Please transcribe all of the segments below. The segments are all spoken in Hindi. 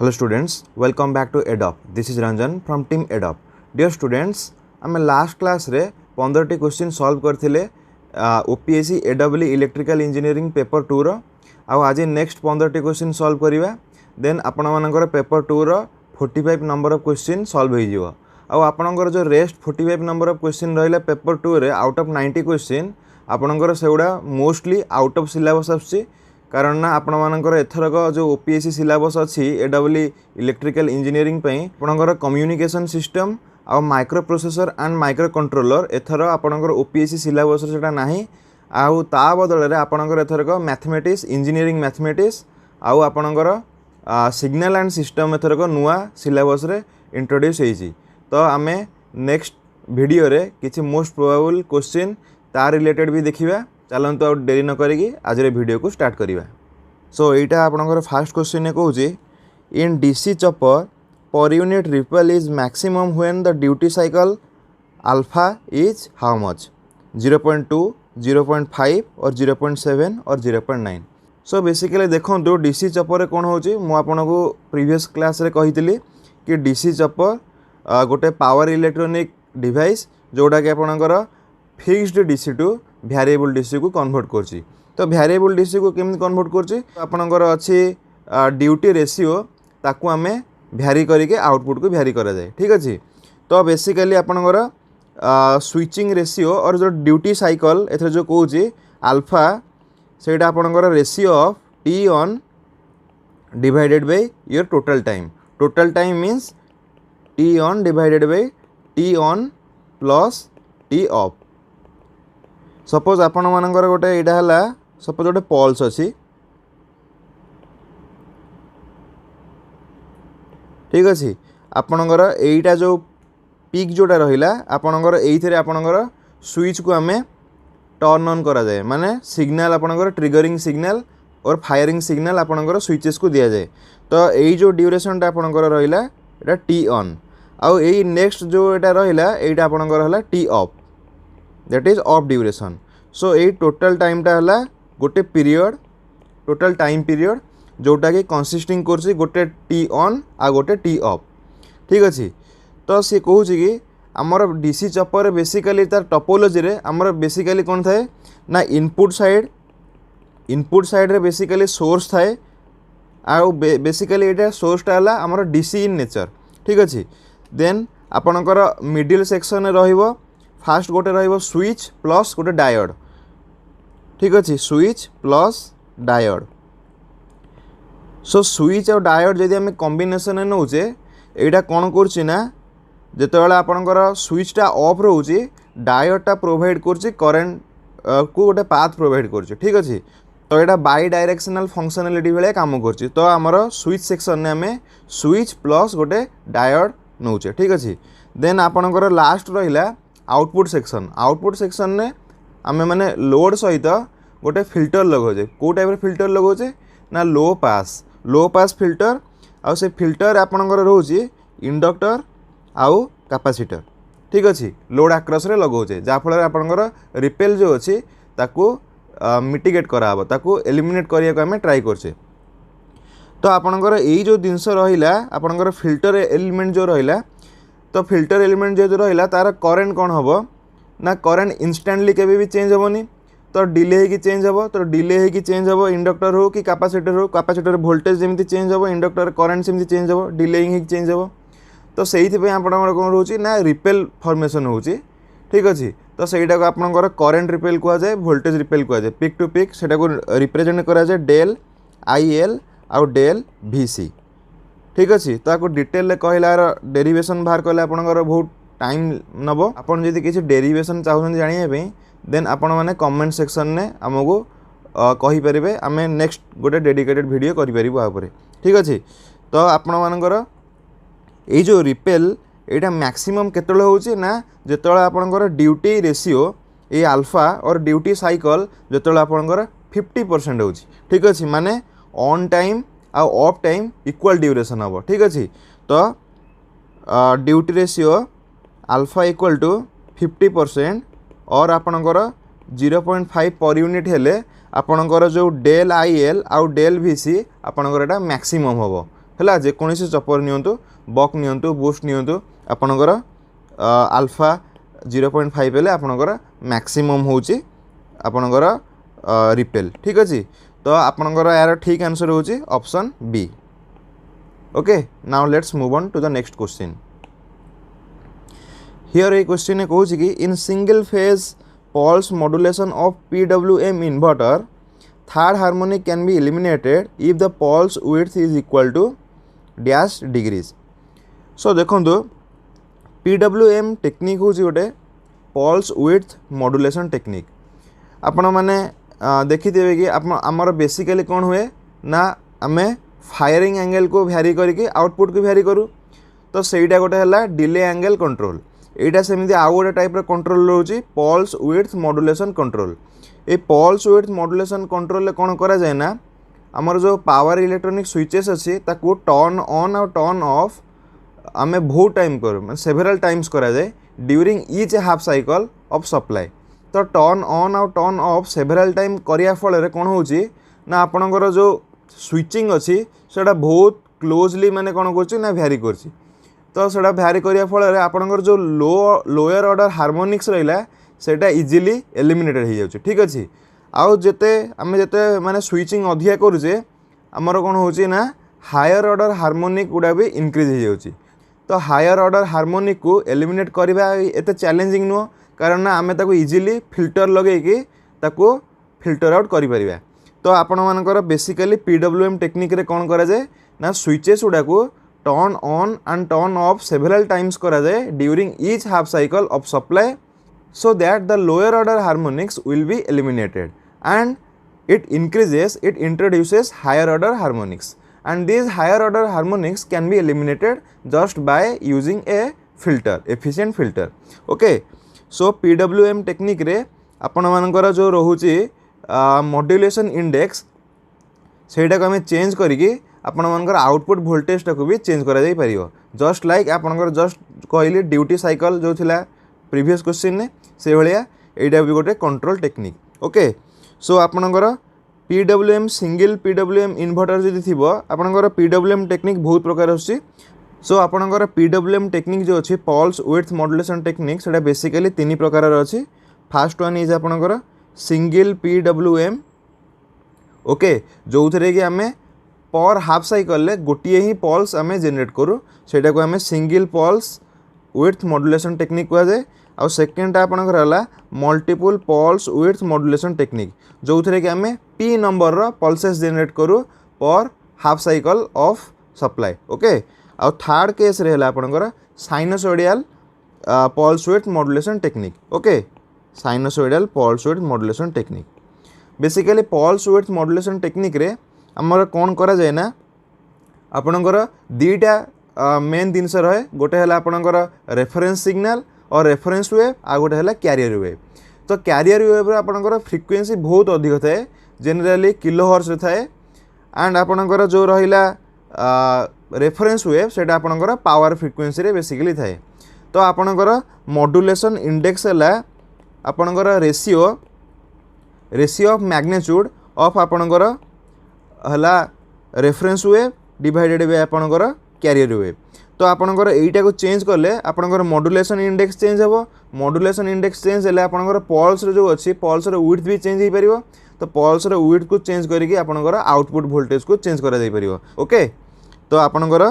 Hello students, welcome back to EDOP. This is Ranjan from team EDOP. Dear students, आम लास्ट क्लास रे 15 टी क्वेश्चन सॉल्व करथिले OPSC AW electrical engineering paper 2 रो आज नेक्स्ट 15 टी क्वेश्चन सॉल्व करिवा देन आपण मानकर पेपर 2 रो 45 नंबर ऑफ क्वेश्चन सॉल्व हो जिवो आपणकर जो रेस्ट 45 नंबर ऑफ क्वेश्चन रहिला पेपर 2 रे आउट ऑफ 90 क्वेश्चन आपणकर सेउडा मोस्टली आउट ऑफ सिलेबस आछि कारण ना आपण मानकर एथरक जो ओपीएससी सिलेबस अच्छी एडब्ल्यू इलेक्ट्रिकल इंजीनियरिंग आपणकर कम्युनिकेशन सिस्टम आ microprocessor and microcontroller एथर आपणकर ओपीएससी सिलेबस सेटा नाही आउ ता बदल रे आपणकर एथरक मैथमेटिक्स इंजीनियरिंग मैथमेटिक्स आउ आपणकर सिग्नल एंड सिस्टम एथरक नुआ सिलेबस रे इंट्रोड्यूस होईची तो आमे नेक्स्ट वीडियो रे किछि मोस्ट प्रोबेबल क्वेश्चन ता रिलेटेड भी देखिबा चलते आउ डेरी न करी आज वीडियो को स्टार्ट करिबा। सो एटा आपनकर फर्स्ट क्वेश्चन कहूँ in DC chopper per unit ripple is maximum when the duty cycle alpha is how much 0.2 0.5 और 0.7 और 0.9। सो बेसिकली देखो डीसी चॉपर कौन होची मु आपनको प्रीवियस क्लास रे कहितली कि डीसी चॉपर गोटे पावर इलेक्ट्रोनिक डिवाइस जोड़ा कि आपनकर fixed DC two variable DC को कन्वर्ट करछि तो वेरिएबल डीसी को केमि कन्वर्ट करछि आपनकर अछि ड्यूटी रेशियो ताकू आमे वेरी करके आउटपुट को वेरी करा जाए ठीक अछि। तो बेसिकली आपनकर स्विचिंग रेशियो और जो ड्यूटी साइकिल एथरे जो कहूछि अल्फा सेटा आपनकर ratio of T on divided by your total time means T on divided by T on plus T of. Suppose आपण मानकर गोटे एटा हला सपोज गोटे पल्स अछि ठीक अछि आपणकर एटा जो पिक जोटा रहिला आपणकर एइथरे आपणकर स्विच को हमें टर्न ऑन करा जाए माने सिग्नल आपणकर ट्रिगरिंग सिग्नल और फायरिंग सिग्नल आपणकर स्विचेस को दिया जाए तो एई जो ड्यूरेशन टा आपणकर रहिला एटा टी ऑन आउ एई नेक्स्ट जो एटा रहिला एटा आपणकर हला टी of that is of duration. So ये टोटल टाइम टा हला गोटे पीरियड टोटल टाइम पीरियड जोटा कि कंसिस्टिंग करछि गोटे टी ऑन आ गोटे टी ऑफ ठीक अछि। तो सी कहूँ कि आमर डीसी चॉपर बेसिकली तार टोपोलॉजी रे आमर बेसिकली कौन थाए ना इनपुट साइड रे बेसिकली सोर्स थाए आ बेसिकली एटा सोर्स टा हला आमर डीसी इन नेचर ठीक अछि। देन आपणकर मिडिल सेक्शन रे रहिबो फास्ट गोटे रहिबो स्विच प्लस गोटे डायोड ठीक अच्छे switch plus diode. So switch और डायोड जदि आम कॉम्बिनेशन नौचे यहाँ कौन करना जितेबाला आपणकर स्विचटा ऑफ रोचे डायोडटा प्रोवाइड कर करेन्ट को गोटे पाथ प्रोवाइड कर ठीक अच्छे। तो यहाँ बाई डायरेक्शनल फंक्शनालिटी भाया काम कर तो आमर स्विच सेक्शन में आम स्विच प्लस गोटे डायोड नौचे ठीक अच्छे। देन आपणकर लास्ट रहा आउटपुट सेक्शन ने आम मैंने लोड सहित गोटे फिल्टर लगौचे कौ टाइप फिल्टर लगौचे ना लो पास फिल्टर आउ से फिल्टर आपणकर रोचे इंडक्टर आउ कैपेसिटर ठीक अच्छे लोड आक्रस रे लगौचे जहाँफल आपणकर रिपेल जो अच्छी ताकू मिटिगेट कराब ताकू एलिमिनेट करने को आम ट्राई करछे। तो आपणकर यही जो जिनस रहा आपणकर फिल्टर एलिमेंट जो रहा तो फिल्टर एलिमेंट जो रहा तार करेन्ट कौन हम ना करेन्ट इंस्टांटली केबे भी चेंज हेबनी तो डिले होगी चेंज हे तो डिले होगी चेंज हे इंडक्टर हो कि कैपेसिटर वोल्टेज जमी चेंज हे इंडक्टर करेन्ट सेमती चेंज हे डिले होगी चेंज हे तो से आप कौन रोचे ना रिपेल फॉर्मेशन होची ठीक अच्छे। तो सहीटा को आपंकर करेन्ट रिपेल कहुए वोल्टेज रिपेल कहुए पिक टू पिक से रिप्रेजेंट कराए डेल IL आउ डेल VC ठीक अच्छे। तो आपको डिटेल कहलार डेरिवेशन बाहर कले आपंकर बहुत टाइम नब आपन जदि किसी डेरिवेशन चाहते जानापी देन आपण मैंने कमेंट सेक्शन ने आमको कहींपर आम नेक्स्ट गोटे डेडिकेटेड वीडियो करें ठीक अच्छे। तो आपण मानकर ये जो रिपेल यहाँ मैक्सिमम केतल होची ना जितेबाला आपणकर ड्यूटी रेशियो ये अल्फा और ड्यूटी साइकिल जितेबाला आपणकर 50% होची ठीक अच्छे माने ऑन टाइम आ ऑफ टाइम इक्वल ड्यूरेशन हम ठीक अच्छे। तो duty ratio alpha equal to 50% और आपणकर 0.5 पर यूनिट हेले आपणकर जो डेल IL आउ डेल VC आपणकर एटा मैक्सिमम हम है जेकोसी चपर नियंतु बक नियंतु बूस्ट नियंतु आपणकर अल्फा 0.5 हेल्ले आपणकर मैक्सिमम होची आपणकर रिपेल ठीक अच्छे। तो आपणकर यार ठीक आंसर होची option B. Okay now let's move on to the next question. Here a question कहूँ कि in single phase pulse modulation of PWM inverter third harmonic can be eliminated if the pulse width is equal to dash degrees. So देखो PWM टेक्निक हूँ गोटे पल्स विड्थ मॉड्यूलेशन टेक्निक। आपण मैंने देखिथे कि आमर बेसिकली कौन हुए ना आमे फायरिंग एंगल को भ्यारी करके आउटपुट को भ्यारी करूँ। तो सहीटा गोटे है डिले एंगल कंट्रोल। एटा सेमती आउ गोटे टाइप कंट्रोल रोचे पल्स विड्थ मॉड्यूलेशन कंट्रोल। ये पल्स विड्थ मॉड्यूलेशन कंट्रोल कौन करा जाए ना आमर जो पावर इलेक्ट्रोनिक स्विचेस अच्छी ताकू टर्न ऑन और टर्न ऑफ आमे बहुत टाइम कर सेवेरल टाइम्स करा जाए during each half cycle of supply. तो टर्न ऑन और टर्न ऑफ सेवेरल टाइम करिया फल कौन होची ना आपणकर जो स्विचिंग अच्छी सेटा बहुत क्लोजली माने कौन करछि ना भ्यारी करछि। तो सेटा भ्यारी करिया फल आपणकर जो लोअर ऑर्डर हार्मोनिक्स रहिला सेटा इजीली एलिमिनेटेड हो जाउछि ठीक अच्छे। आउ जेते आमे जेते माने स्विचिंग अधिया करूचे आमर कौन होची ना हायर ऑर्डर हार्मोनिक गुडा भी इंक्रीज हो जाउछि। तो हायर ऑर्डर हार्मोनिक को एलिमिनेट करबा एते चैलेंजिंग नुह कारण ना आमे ताको इजीली फिल्टर लगे कि ताको फिल्टर आउट करि परिबा। तो आपण मानकर बेसिकली PWM टेक्निक रे कौन करा जाए ना स्विचेस गुडा को turn on and turn off several times करा जाए during each half cycle of supply so that the lower order harmonics will be eliminated and it introduces higher order harmonics and these higher order harmonics can be eliminated just by using a efficient filter। okay so PWM technique रे आपण मानकर जो रोहुची मॉड्यूलेशन इंडेक्स सेटा को हमें चेंज करिकी आपण मानकर आउटपुट वोल्टेज टाको भी चेंज करा जाई परियो जस्ट लाइक आपणकर जस्ट कहली ड्यूटी साइकिल जो थिला प्रीवियस क्वेश्चन ने से भाया यहाँ भी गोटे कंट्रोल टेक्निक। ओके सो आपणकर PWM सिंगल PWM इन्वर्टर जदि थी आपणकर PWM टेक्निक बहुत प्रकार आछि। सो आपणकर PWM टेक्निक जो अच्छी पल्स विड्थ मॉड्यूलेशन टेक्निक सेटा बेसिकली तीन प्रकार अच्छी। फास्ट वन इज आपणकर सिंगल PWM ओके जो थे कि आमे पर हाफ साइकिल ले गोटे ही पल्स आमे जनरेट करूँ सेटा को आमे single pulse width modulation technique कह जाए। आउ सेकेंडटा आपणकर है multiple pulse width modulation technique जो थे कि आमे P नंबर पल्सेस जनरेट करूँ पर half cycle of supply. Okay आउ थर्ड केस रे है आपणकर sinusoidal pulse width modulation technique. Okay sinusoidal pulse width modulation technique basically pulse width modulation technique रे हमर कौन करा जाए ना आपणकर दीटा मेन जिनस रहे गोटे है आपणकर रेफरेंस सिग्नल और रेफरेंस वेव आ गोटे है कैरियर वेव। तो कैरियर वेव रे आपणकर फ्रिक्वेंसी बहुत अधिक थाए जनरली किलोहर्ट्ज रे थाए एंड आपणकर जो रहिला रेफरेंस वेव सेटा आपणकर पावर फ्रिक्वेंसी रे बेसिकली थाए। तो आपणकर मॉड्यूलेशन इंडेक्स है आपणकर रेशियो ऑफ मैग्नीट्यूड ऑफ आपणकर हला रेफरेंस वेव डिवाइडेड बाय आपणकर कैरियर वेव। तो आपणकर एटा को चेंज करले आपणकर मॉड्यूलेशन इंडेक्स चेंज हेबो। मॉड्यूलेशन इंडेक्स चेंज हेले आपणकर पल्स रे जो अछि पल्स रे विड्थ भी चेंज हो परिबो। तो पल्स रे विड्थ को चेंज करिकि आपणकर आउटपुट वोल्टेज को चेंज करा जाई परिबो। ओके तो आपणकर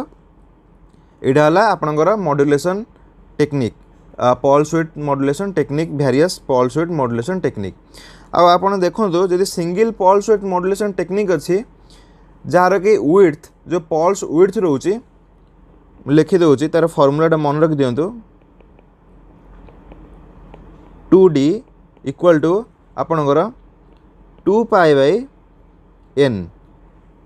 एटा हला आपणकर modulation technique pulse width modulation technique various pulse width modulation technique. आ आपण देखंतु जदि single pulse width modulation technique अछि जार कि विड्थ जो पल्स विड्थ रोची लिखि दउची तार फॉर्मूलाटा मन रखि दियंतु 2D इक्वल टू आपणकर 2 पाई बाय n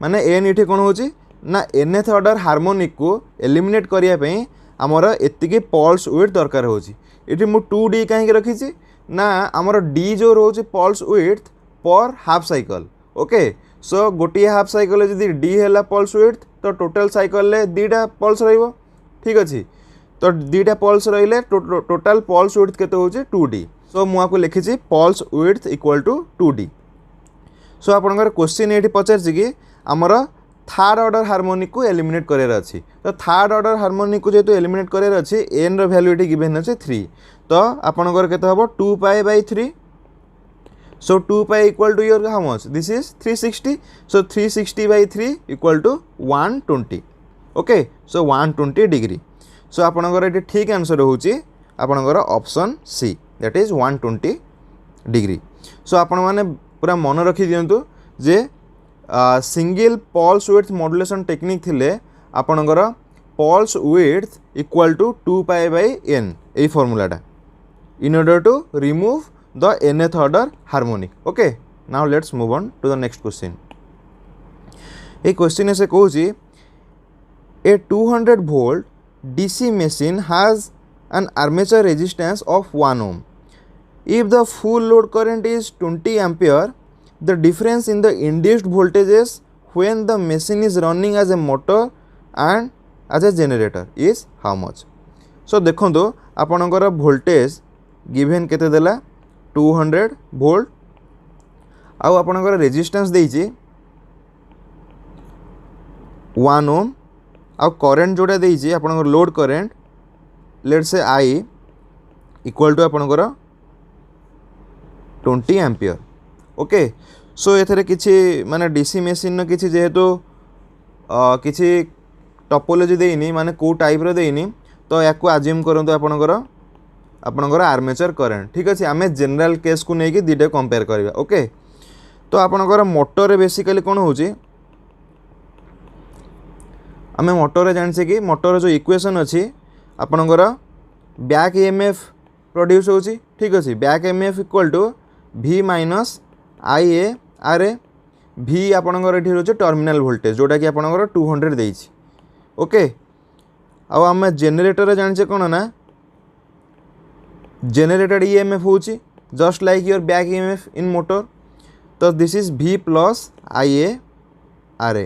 माने n इठी कोन होची ना nth ऑर्डर हार्मोनिक को एलिमिनेट करिया पई हमर एतिकी पल्स विड्थ दरकार होची। इठी मु 2D काहे रखिची ना हमर D जो रोची पल्स विड्थ पर हाफ साइकिल। ओके सो गोटे हाफ साइकिल जदि D है पल्स विड्थ तो टोटल साइकिल दीटा पल्स रहिबो ठीक अच्छे। तो दीटा पल्स रहिले टोटल पल्स विड्थ केते होची 2D। सो मु आपको लिखिची pulse width equal to 2D। So आपनकर क्वेश्चन एठी पचारछि कि हमर थर्ड ऑर्डर हार्मोनिक को एलिमिनेट करार अच्छी तो थर्ड ऑर्डर हार्मोनिक को जेहेतु एलिमिनेट करार अच्छी एन रैल्यू ये गिवेन अच्छे 3 तो आपंकर के हम 2π/3 so 2π equal to your how much this is 360 so 360/3 equal to 120 okay so 120 degree so आपनकर ये ठीक आंसर होची आपनकर option C that is 120 degree so आपण माने पूरा मन रखी दियंतु जे single pulse width modulation technique थिले आपनकर pulse width equal to 2π/n ए फॉर्मूलाटा in order to remove the nth order harmonic okay now let's move on to the next question a question is a कहूची a 200 volt DC machine has an armature resistance of 1 ohm if the full load current is 20 ampere the difference in the induced voltages when the machine is running as a motor and as a generator is how much so देखो आपनकर voltage given केते देला 200 volt आउ आपनकर रेजिस्टेंस देइची 1 ohm आउ करंट जोटा देइची आपनकर load current let's say I equal to आपनकर 20 एम्पियर ओके सो एथरे किछि माने डीसी मशीन न किछि जेहेतु किछि टोपोलॉजी देइनी माने को टाइप रो देइनी तो याकू अज्यूम करंतु आपनकर आर्मेचर करंट ठीक अछि आमे जनरल केस को नेकी दिटे कंपेयर करबा ओके तो आपनकर मोटर रे बेसिकली कोन होची आमे मोटर रे जानि छै कि मोटर जो इक्वेशन अछि आपनकर बैक ईएमएफ प्रोड्यूस होची ठीक अछि back EMF equal to V minus IA RA V आपनकर एठी होची टर्मिनल वोल्टेज जोटा कि आपनकर 200 देइछि ओके आ आमे जनरेटर रे जानि छै कोन ना generated EMF होची just like your back EMF in motor तो this is V plus IA RA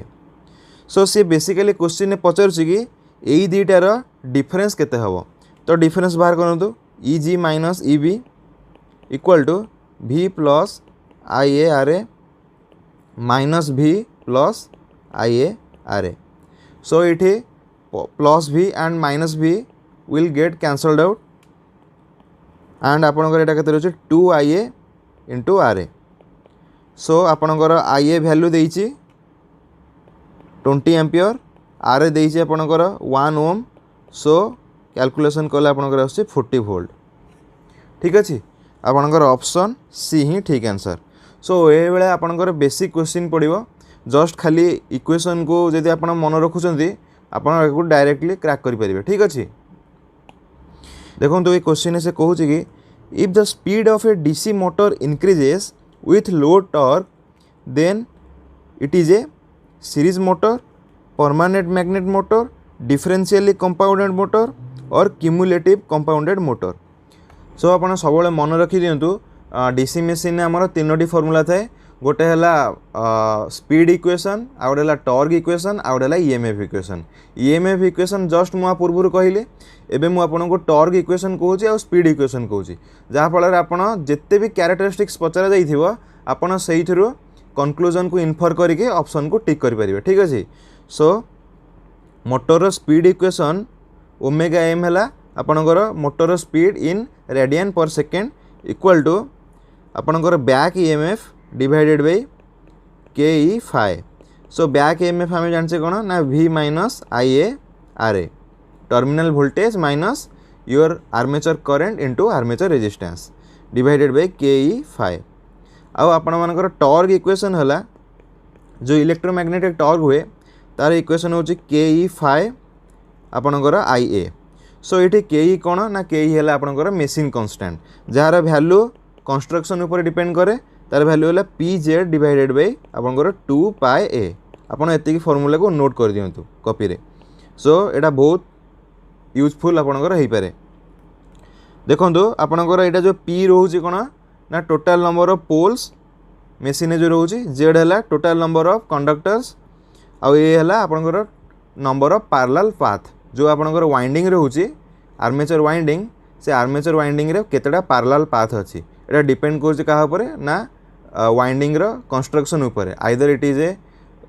so see basically question ने पचार कि यही दुईटार डिफरेंस केते हबो तो डिफरेंस बाहर करंतु EG minus EB equal to V plus IA RA minus V plus IA RA so इठी plus V and minus V will get cancelled out and आपनकर एटा केते रहछि 2IA इंटू RA सो आपनकर IA वैल्यू देइछि 20 एम्पियर RA देइछि आपनकर 1 ओम सो कैलकुलेशन कले आपनकर आछि 40 वोल्ट ठीक अछि आपनकर ऑप्शन सी ही ठीक आंसर सो ए बेले आपनकर बेसिक क्वेश्चन पड़िबो जस्ट खाली इक्वेशन को जदि आपन मन रखुचंती आपन को डायरेक्टली क्रैक करि परिबे ठीक अछि देखो तो ये क्वेश्चन से कहूँ कि if the speed of a DC motor increases with low torque then it is a series motor permanent magnet motor differentially compounded motor और क्यूमुलेटिव कंपाउंडेड मोटर सो आपन सब मन रखी दिंतु डीसी मशीन में आमर 3टी फॉर्मूला थाए गोटे है स्पीड इक्वेशन आउ गोटे टॉर्क इक्वेशन आउ गोटे EMF equation EMF equation just मुझे पूर्व कहली एवं मुझे टॉर्क इक्वेशन कहूँ आ स्पीड इक्वेशन कहूँ जहाँफल आपड़ जिते भी कैरेक्टरिस्टिक्स पचरा जाइथिबो आपड़ से कंक्लूजन को इन्फर करके ऑप्शन को टिक करें ठीक अच्छे so motor speed equation omega M है आपणकर motor speed in radian per second equal to आपणकर back EMF divided by K phi so back EMF आम जानचे कौन ना V minus IA RA terminal voltage minus your armature current into armature resistance divided by K phi आउ आपण मानकर टॉर्क इक्वेशन है जो इलेक्ट्रोमैग्नेटिक टॉर्क हुए तार इक्वेशन होची के फाइ आपणकर IA सो ये के कौन ना के है आपणकर machine constant jar value construction ऊपर डिपेंड करे तार वैल्यू है PZ डिवाइडेड बाय आपणकर 2πA आपन एतिकी फॉर्मूला को नोट कर दियंतु कॉपी रे सो एटा बहुत यूजफुल आपणकर हेई पारे देखंतु आपणकर एटा जो P रहउची कोन ना total number of poles machine जो रहउची Z है टोटल नंबर ऑफ कंडक्टर्स आउ ए है आपणकर नंबर ऑफ पैरेलल पाथ जो आपणकर वाइंडिंग रहउची आर्मेचर वाइंडिंग से आर्मेचर वाइंडिंग रे केतेटा पैरेलल पाथ अछि एटा डिपेंड करछि काहा परे ना वाइंडिंग रो कंस्ट्रक्शन ऊपर either it is a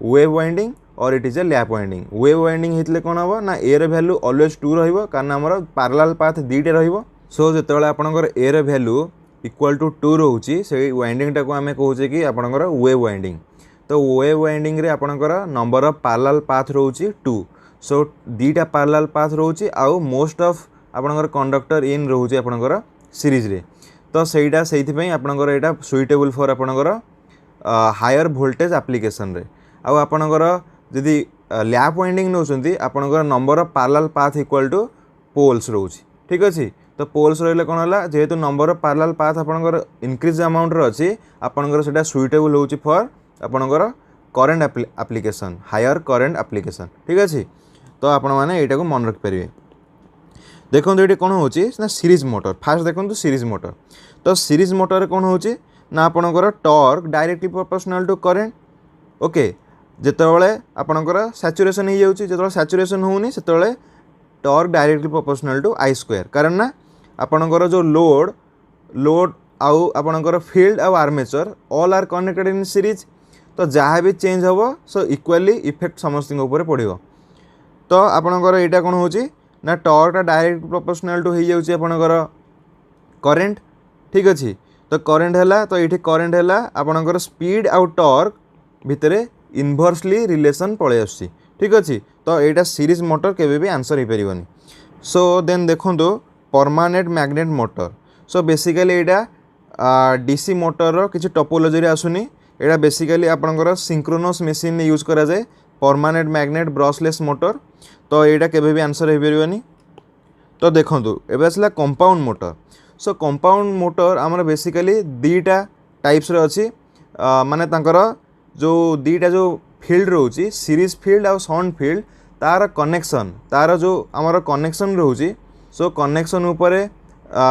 wave winding or it is a lap winding. Wave winding होते कौन हम ना ए र वैल्यू ऑलवेज 2 रहिबो कारण हमर पैरेलल पाथ दीटे रहिबो। सो जेतेबेले आपनकर ए र वैल्यू इक्वल टू 2 रोची से वाइंडिंग टाको आमे कहूचे कि आपनकर वेव वाइंडिंग। तो वेव वाइंडिंग रे आपनकर नंबर ऑफ पैरेलल पाथ रोची 2। सो दीटा पैरेलल पाथ रोची आउ मोस्ट ऑफ आपनकर कंडक्टर इन रोची आपनकर सीरीज रे। तो सेटा सेइथि पई आपनकर एटा सुइटेबल फॉर आपनकर हायर वोल्टेज एप्लीकेशन रे। आउ आपनकर जदि लैप वाइंडिंग नौचंती आपनकर number of parallel path equal to poles रोची। ठीक अछि। तो पोल्स रहिले कोन होला जेहेतु नंबर ऑफ पैरेलल पाथ आपनकर इंक्रीज अमाउंट रे अछि आपनकर सेटा सुइटेबल होची फॉर आपनकर current application higher current application. ठीक अछि। तो आपण माने एटा को मन रख परिबे। देखो ये कौन हो सीरीज मोटर। फास्ट देखो सीरीज मोटर। तो सीरीज मोटर कौन हो ना आपणकर torque directly proportional to current. Okay जितेबाला आपणकर सैचुरेशन हो जाऊँगी जो सैचुरेशन होनी से torque directly proportional to I square कारण ना आपणकर जो लोड आउ आपणकर फील्ड आउ armature all are connected in series. तो जहाँ भी चेंज हम सो इक्वाली इफेक्ट समस्त पड़ो। तो आपणकर यहाँ कौन हो ना टॉर्क डायरेक्ट प्रोपोर्शनल टू हो जाऊँगी आपणकर करेंट। ठीक अच्छे। तो करेंट है तो ये करेंट है आपणकर स्पीड आउ टॉर्क भितर इनवर्सली रिलेशन पलि आसुची। ठीक अच्छे। तो यहाँ सीरीज मोटर केबे भी आंसर हो पारिबनी। सो देन देखो permanent magnet motor. So basically यहाँ डीसी मोटर रो किसी टोपोलॉजी रे आसुनी। यहाँ बेसिकली आपणकर सिंक्रोनस मशीन यूज करा जाए परमानेंट मैग्नेट ब्रशलेस मोटर। तो यहाँ केबे भी आंसर हो पारिबनी। तो देखो एबे आसला compound motor. So compound motor आमर बेसिकली दीटा टाइप्स रे अछि माने तांकर जो दीटा जो फील्ड रोची सीरीज फील्ड आउ शंट फील्ड तार कनेक्शन तार जो आमर कनेक्शन रोची। सो कनेक्शन उपरे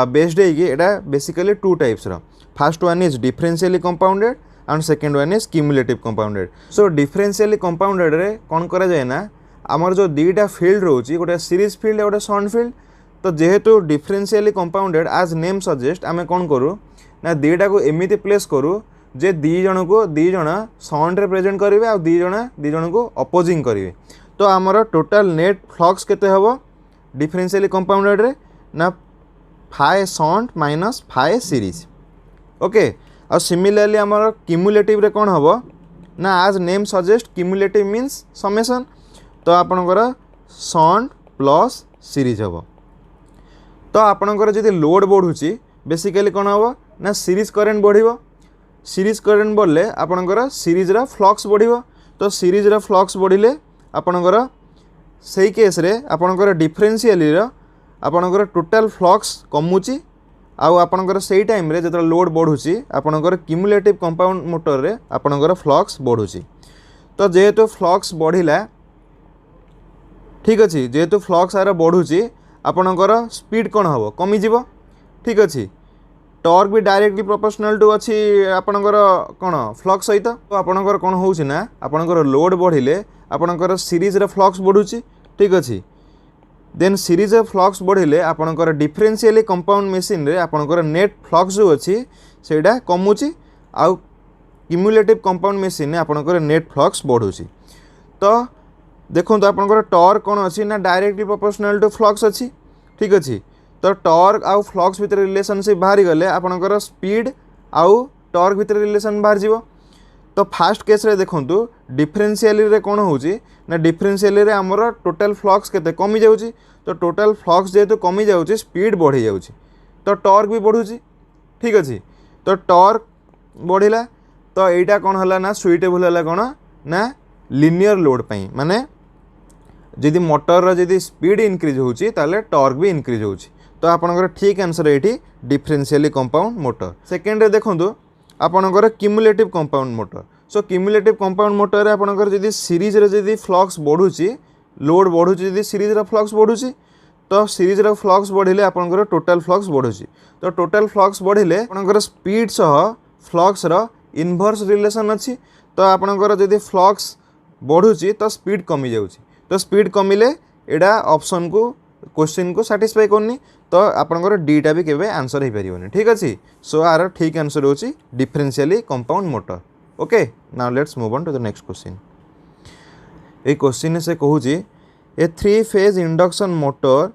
बेस्ड होगी एटा बेसिकली टू टाइप्स रो। First one is differentially compounded and second one is cumulative compounded. So differentially compounded रे कौन करा जाए ना आमर जो दीटा फील्ड रोची गोटे सीरीज फील्ड गोटे शंट फील्ड। तो जेहेतु डिफरेंशियली कंपाउंडेड आज नेम सजेस्ट आमे कौन करूँ ना दीटा को एमिति प्लेस करूँ जे दी जन को दी जन शंट रे प्रेजेंट करेंगे आ दी जन को अपोजिंग करेंगे। तो आमर टोटल नेट फ्लक्स केते हबो डिफरेंशियली कंपाउंडेड रे ना phi shunt minus phi series. Okay. और सिमिलरली आमर क्यूमुलेटिव रे कौन हबो ना as name suggest cumulative means summation. तो आपणकर शंट प्लस सीरीज हबो। तो आपणकर जदि लोड बढ़ुची बेसिकली कौन हम ना सीरीज करेंट बढ़िबो। सीरीज करेंट बढ़ले आपणकर सीरीज रा फ्लक्स बढ़िबो। तो सीरीज रा फ्लक्स बढ़िले आपणकर सेही केस रे आपणकर डिफरेंशियली रा आपणकर टोटल फ्लक्स कमुची आउ आपणकर सेही टाइम रे जतरा लोड बढ़ुची आपणकर क्यूमुलेटिव कंपाउंड मोटर रे आपणकर फ्लक्स बढ़ुची। तो जेहेतु फ्लक्स बढ़िला ठीक अच्छे जेहेतु फ्लक्स आर बढ़ुची आपणकर स्पीड कौन हम कमी जीव। ठीक अच्छे। टॉर्क भी डायरेक्टली प्रोपोर्शनल टू अच्छी आपणकर कौन फ्लक्स सहित। तो आपणकर कौन होउछि ना आपणकर लोड बढ़िले आपणकर सीरीज रे फ्लक्स बढ़ुची। ठीक अच्छे। देन सीरीज रे फ्लक्स बढ़िले आपणकर डिफरेंशियली कंपाउंड मशीन रे आपणकर नेट फ्लक्स जो अच्छी सेटा कमुची आउ क्यूमुलेटिव कंपाउंड मशीन ने आपणकर नेट फ्लक्स बढ़ुची। तो देखो आपणकर टॉर्क कौन अच्छी ना डायरेक्टली प्रोपोर्शनल टू फ्लक्स अच्छी। ठीक अच्छे। तो टॉर्क आउ फ्लक्स भितर रिलेशनशिप बाहरी गले आपणकर स्पीड आउ टॉर्क भितर रिलेशन बाहर जीवो। तो फास्ट केस रे देखंतु डिफरेंशियली रे कौन होउची ना डिफरेंशियली रे हमर टोटल फ्लक्स केते कमी जाउची। तो टोटल फ्लक्स जेहेतु कमी जाउची स्पीड बढ़ी जाउची तो टॉर्क भी बढ़ुची। ठीक अच्छे। तो टॉर्क बढ़िला तो एटा कौन हला ना सुइटेबल हला कौन ना लिनियर लोड पई माने जदि मोटर जदि स्पीड इनक्रीज होउची ताले टॉर्क भी इनक्रीज होउची। तो आपणकर ठीक आंसर एठी डिफरेंशियली कंपाउंड मोटर। सेकेंड रे देखंतु आपणकर क्यूमुलेटिव कंपाउंड मोटर। सो क्यूमुलेटिव कंपाउंड मोटर रे आपणकर जदि सीरीज रे जदि फ्लक्स बढ़ुची लोड बढ़ुची जदि सीरीज रे फ्लक्स बढ़ुची तो सीरीज रे फ्लक्स बढ़िले आपणकर टोटल फ्लक्स बढ़ुची। तो टोटल फ्लक्स बढ़िले आपणकर स्पीड सह फ्लक्स रो इनवर्स रिलेशन अछि। तो आपणकर जदि फ्लक्स बढ़ुची तो स्पीड कमी जाउची। तो स्पीड कमिले एडा ऑप्शन को क्वेश्चन को सैटिस्फाई करनी। तो आपणकर डीटा भी केबे आंसर हो पारिबनी। ठीक अच्छे। सो आर ठीक आंसर होची differentially compound motor. Okay. Now let's move on to the next question. ये क्वेश्चन से कहूँ a 3 phase induction motor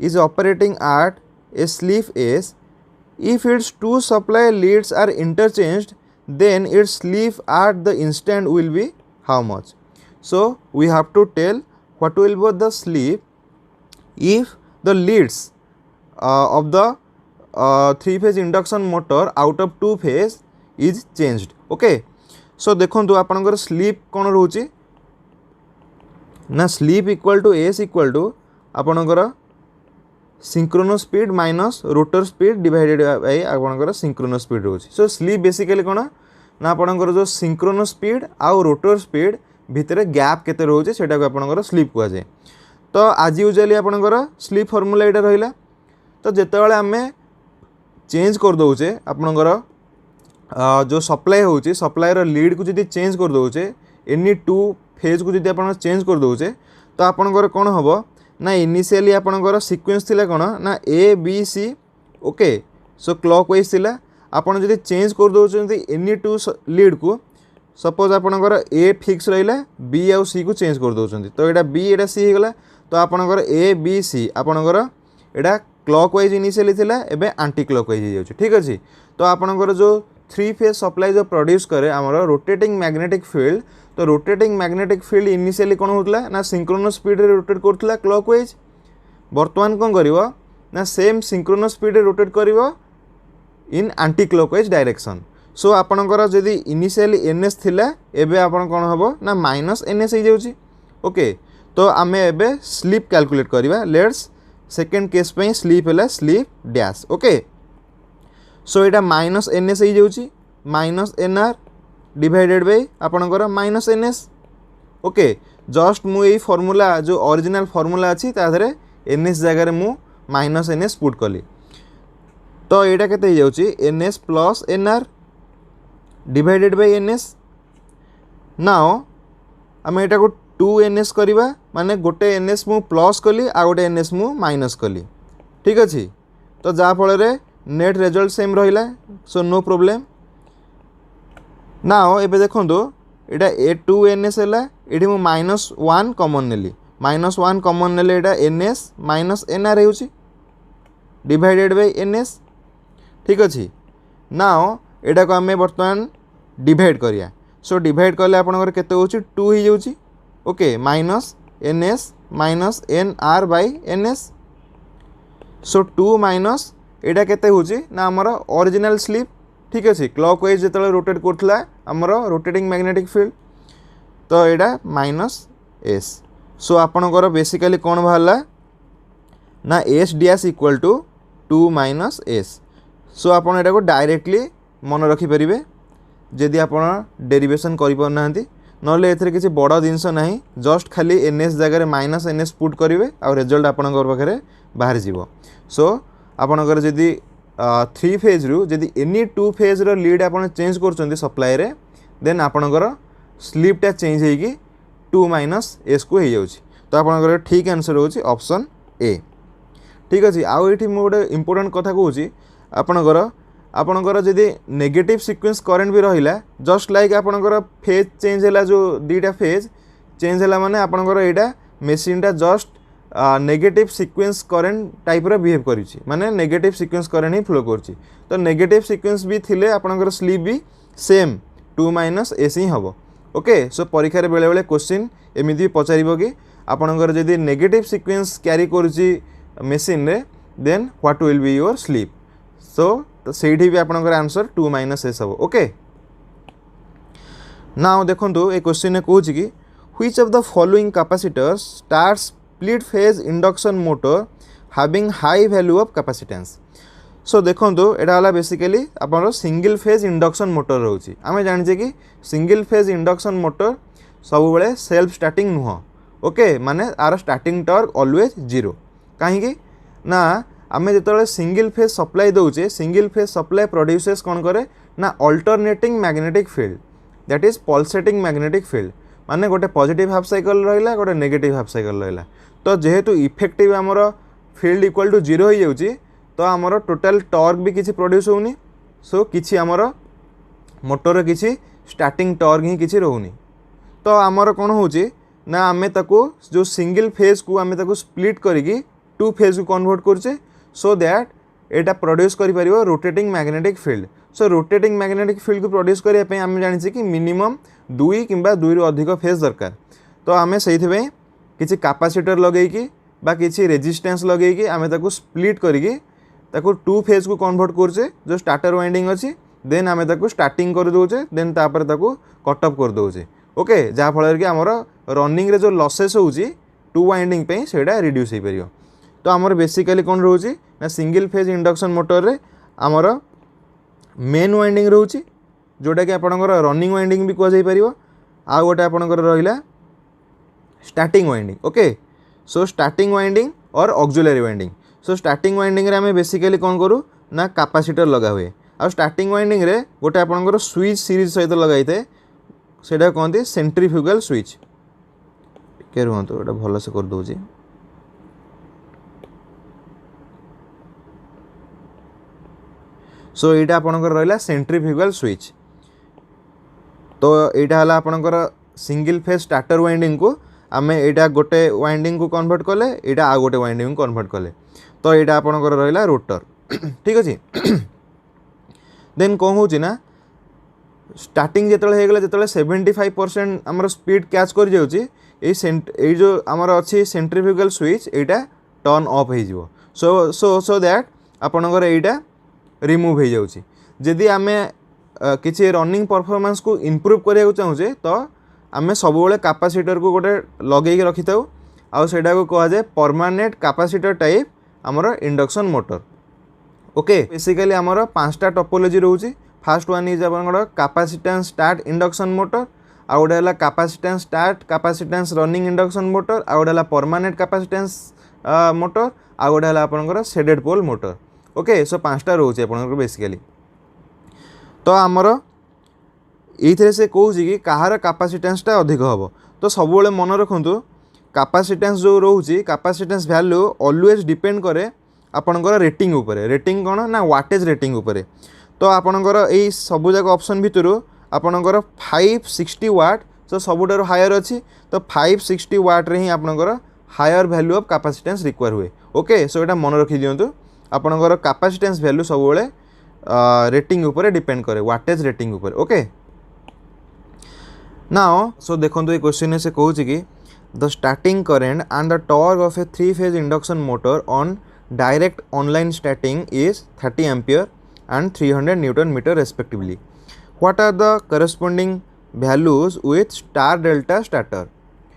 is operating at a slip S. If its two supply leads are interchanged, then its slip at the instant will be how much? So we have to tell what will be the slip if the leads of the 3 phase induction motor out of 2 phase is changed. Okay. So देखो आपनकर स्लीप कौन रोचे ना slip equal to S equal to आपनकर synchronous speed minus rotor speed divided by आपनकर सिंक्रोनस स्पीड रोचे. सो स्लीप बेसिकली कौन ना आपनकर जो सिंक्रोनस स्पीड आउ रोटर स्पीड भितर गैप केते रोचे सेटा को आपनकर स्लीप कह जाए. तो आज यूजुअली आपनकर स्लीप फॉर्मूला एटा रहिला. तो जेतेबेले आमे चेंज कर दोचे आपनकर जो सप्लाई होची सप्लाई रो लीड को जदी चेंज कर दोचे एनी 2 फेज को जदी आपन चेंज कर दोचे तो आपनकर कोन हबो ना इनिशियली आपनकर सीक्वेंस थिला कोन ना A B C. Okay. So clockwise थिला आपन जदी चेंज कर दोचंती एनी 2 लीड को सपोज आपनकर ए फिक्स रहिला बी आउ सी को चेंज कर दोचंती तो एटा बी एटा सी हेगला. तो आपनकर ए बी सी आपनकर एटा क्लॉकवाइज इनिशियली थिला एबे एंटी क्लॉकवाइज हो जाउछ. ठीक अछि. तो आपनकर जो 3 फेज सप्लाई जो प्रोड्यूस करे हमर रोटेटिंग मैग्नेटिक फील्ड. तो रोटेटिंग मैग्नेटिक फील्ड इनिशियली कौन होता ना सिंक्रोनस स्पीड रे रोटेट करथला क्लॉकवाइज. वर्तमान कौन करिवो ना सेम सिंक्रोनस स्पीड रे रोटेट करिवो इन एंटी क्लॉकवाइज डायरेक्शन. सो आपनकर जदी इनिशियली एनएस थिला एबे आपन कौन हबो ना माइनस एनएस हो जाउची. ओके. तो आमे एबे स्लीप कैलकुलेट करिवा. लेट्स सेकंड केस पे स्लीप हैला स्लीप डैश. ओके. सो एटा माइनस एनएस हो जाउची माइनस एनआर डिवाइडेड बाय आपनकर माइनस एनएस. ओके. जस्ट मु एई फार्मूला जो ओरिजिनल फार्मूला अछि ता धरे एनएस जगह रे मु माइनस एनएस पुट कली. तो एटा केते हो जाउची NS plus NR divided by NS. Now हम एटा को 2 एनएस करिवा माने गोटे एनएस मु प्लस कली आ गोटे एनएस मु माइनस कली. ठीक अछि. तो जा फल रे नेट रिजल्ट सेम रहिला. So no problem. नाउ एबे देखंतु एटा A2NS हैला एठी मु -1 कॉमन नेली -1 कॉमन नेले एटा NS माइनस NR हेउची डिवाइडेड बाय NS. ठीक अछि. नाउ एटा को हमें वर्तमान डिवाइड करिया. सो डिवाइड करले आपनकर केते होची 2 ही जाउची. Okay. Minus NS minus NR by NS. So 2 minus एटा केते होची ना हमर ओरिजिनल स्लीप. ठीक अच्छे. क्लॉकवाइज जो रोटेट करथला हमर रोटेटिंग मैग्नेटिक फील्ड तो एटा माइनस एस. सो आपनकर बेसिकली कौन बाहरला ना S dash equal to 2 minus S. So आपन एटा को डायरेक्टली मन रखी परिबे जदि आपन डेरिवेशन करि परनांती नले एथरे किछि बड़ जिंस नाही. जस्ट खाली एनएस जगह रे माइनस एनएस पुट करिवे आ रिजल्ट आपनकर पाखरे बाहर जीवो. सो आपनकर जदि 3 फेज रु जदि एनी 2 फेज रो लीड आपन चेंज करछन्ती सप्लाई रे देन आपनकर स्लीप टा चेंज हेकी 2 माइनस एस को हे जाउची. तो आपनकर ठीक आंसर होची ऑप्शन ए. ठीक अछि. आ एठी मो गोटे इंपोर्टेंट कथा कहूची आपनकर जदि नेगेटिव सीक्वेंस करंट भी रहिला जस्ट लाइक आपनकर फेज चेंज हैला जो दीटा फेज चेंज हैला माने आपनकर एटा मशीन टा just negative sequence current type रो बिहेव करिछि माने नेगेटिव सीक्वेंस करंट ही फ्लो करछि. तो नेगेटिव सीक्वेंस भी थिले आपनकर स्लीप भी सेम 2 माइनस एस ही हबो. ओके. सो परीक्षा रे बेले बेले क्वेश्चन एमिति पचारिबो कि आपनकर जदि नेगेटिव सीक्वेंस कैरी करछि मशीन रे then what will be your slip. So तो सेठी भी आपनकर आंसर 2 माइनस एस हबो. ओके. नाउ देखंतु ए क्वेश्चन ने कहूछि कि which of the following capacitors starts split phase induction motor having high value of capacitance. So देखंतु एटा हला बेसिकली आपन सिंगल फेज इंडक्शन मोटर रहउछि. आमे जानि कि सिंगल फेज इंडक्शन मोटर सब बेले सेल्फ स्टार्टिंग नुह. ओके. माने आर स्टार्टिंग टॉर्क ऑलवेज 0. काहे कि ना आमे जेतले सिंगल फेज सप्लाई दउचे सिंगल फेज सप्लाई प्रोड्यूसेस कोन करे ना alternating magnetic field that is pulsating magnetic field माने गोटे पॉजिटिव हाफ साइकिल रहिला गोटे नेगेटिव हाफ साइकिल रहिला. तो जेहेतु इफेक्टिव आमर फील्ड इक्वल टू 0 हो जाउची तो आमर टोटल टॉर्क भी किसी प्रोड्यूस होउनी. सो किछि आमर मोटर किछि स्टार्टिंग टॉर्क ही किछि रहउनी. तो आमर कोन होउची ना आमे ताको जो सिंगल फेज को आमे ताको स्प्लिट करिकी टू फेज को कन्वर्ट करछे सो दैट एटा प्रोड्यूस करि परिबो रोटेटिंग मैग्नेटिक फील्ड। सो रोटेटिंग मैग्नेटिक फील्ड को प्रोड्यूस करिया पे आमे जानिछे कि मिनिमम 2 किंबा 2 रु अधिक फेज दरकार। तो आमे सेहिथे पे किछि कैपेसिटर लगेकी बा किछि रेजिस्टेंस लगेकी आमे ताको स्प्लिट करिकी ताको टू फेज को कन्वर्ट करछे जो स्टार्टर वाइंडिंग अछि देन आमे ताको स्टार्टिंग कर दोछे देन तापर ताको कट ऑफ कर दोछे। ओके जा फल कि आमर रनिंग रे जो लॉसेस होउची टू वाइंडिंग पे सेटा रिड्यूस हो परियो। तो आमर बेसिकली कोन रहउची ना सिंगल फेज इंडक्शन मोटर रे आमर मेन वाइंडिंग रहउची जोटा कि आपनकर रनिंग वाइंडिंग भी को जाई परियो आ गोटे आपनकर रहिला starting winding. Okay so starting winding और auxiliary winding. So starting winding रे हमें बेसिकली कोन करू ना कैपेसिटर लगा हुए आ स्टार्टिंग वाइंडिंग रे गोटे आपनकर स्विच सीरीज सहित लगाई थे सेटा कहते सेंट्रीफ्यूगल स्विच। के रुहंतु एटा भलो से कर दोजी। सो एटा आपनकर रहला सेंट्रीफ्यूगल स्विच। तो एटा हला आपनकर सिंगल फेज स्टार्टर वाइंडिंग को आमे एटा गोटे वाइंडिंग को कन्वर्ट कले एटा आ गोटे वाइंडिंग को कन्वर्ट कले तो एटा आपनकर रहला रोटर। ठीक अछि देन कौन होची ना स्टार्टिंग जेतले हे गेले जेतले 75% हमर स्पीड कैच कर जाउची ए जो हमर अछि सेंट्रीफ्यूगल स्विच एटा टर्न ऑफ हे जिवो सो दैट आपनकर एटा रिमूव हो जाउची। जदि आमे किछि रनिंग परफॉर्मेंस को इंप्रूव करिया चाहूचे तो आमे सब बेले कैपेसिटर को गोटे लगेई के रखिताउ आ सेटा को कहा जाय परमानेंट कैपेसिटर टाइप हमर इंडक्शन मोटर। ओके बेसिकली हमर पांचटा टोपोलॉजी रहउची। फर्स्ट वन इज आपनकर कैपेसिटेंस स्टार्ट इंडक्शन मोटर आ गोटे हला capacitance start capacitance running induction motor आ गोटे हला परमानेंट कैपेसिटेंस मोटर आ गोटे हला आपनकर shaded pole motor. Okay so पांचटा रहउची आपनकर बेसिकली। तो हमर एइथरे से कहउची कि कहार कैपेसिटेंसटा अधिक हबो तो सब बेले मन रखंतु कैपेसिटेंस जो रहउची कैपेसिटेंस वैल्यू ऑलवेज डिपेंड करे आपनकर रेटिंग उपरे। रेटिंग कोन ना वाटेज रेटिंग उपरे। तो आपनकर एई सब जाक ऑप्शन भितरु आपनकर 560 वाट सो सबुटर हायर अछि तो 560 वाट रे ही आपनकर higher value of capacitance require हुए। ओके सो एटा मन रखि दियंतु आपनकर कैपेसिटेंस वैल्यू सब बेले रेटिंग उपरे डिपेंड करे वाटेज रेटिंग उपरे। ओके नाउ सो देखंतु ए क्वेश्चन से कहउची कि the starting current and the torque of A 3 phase induction motor on direct online starting is 30 ampere and 300 newton meter respectively. What are the corresponding values with star delta starter?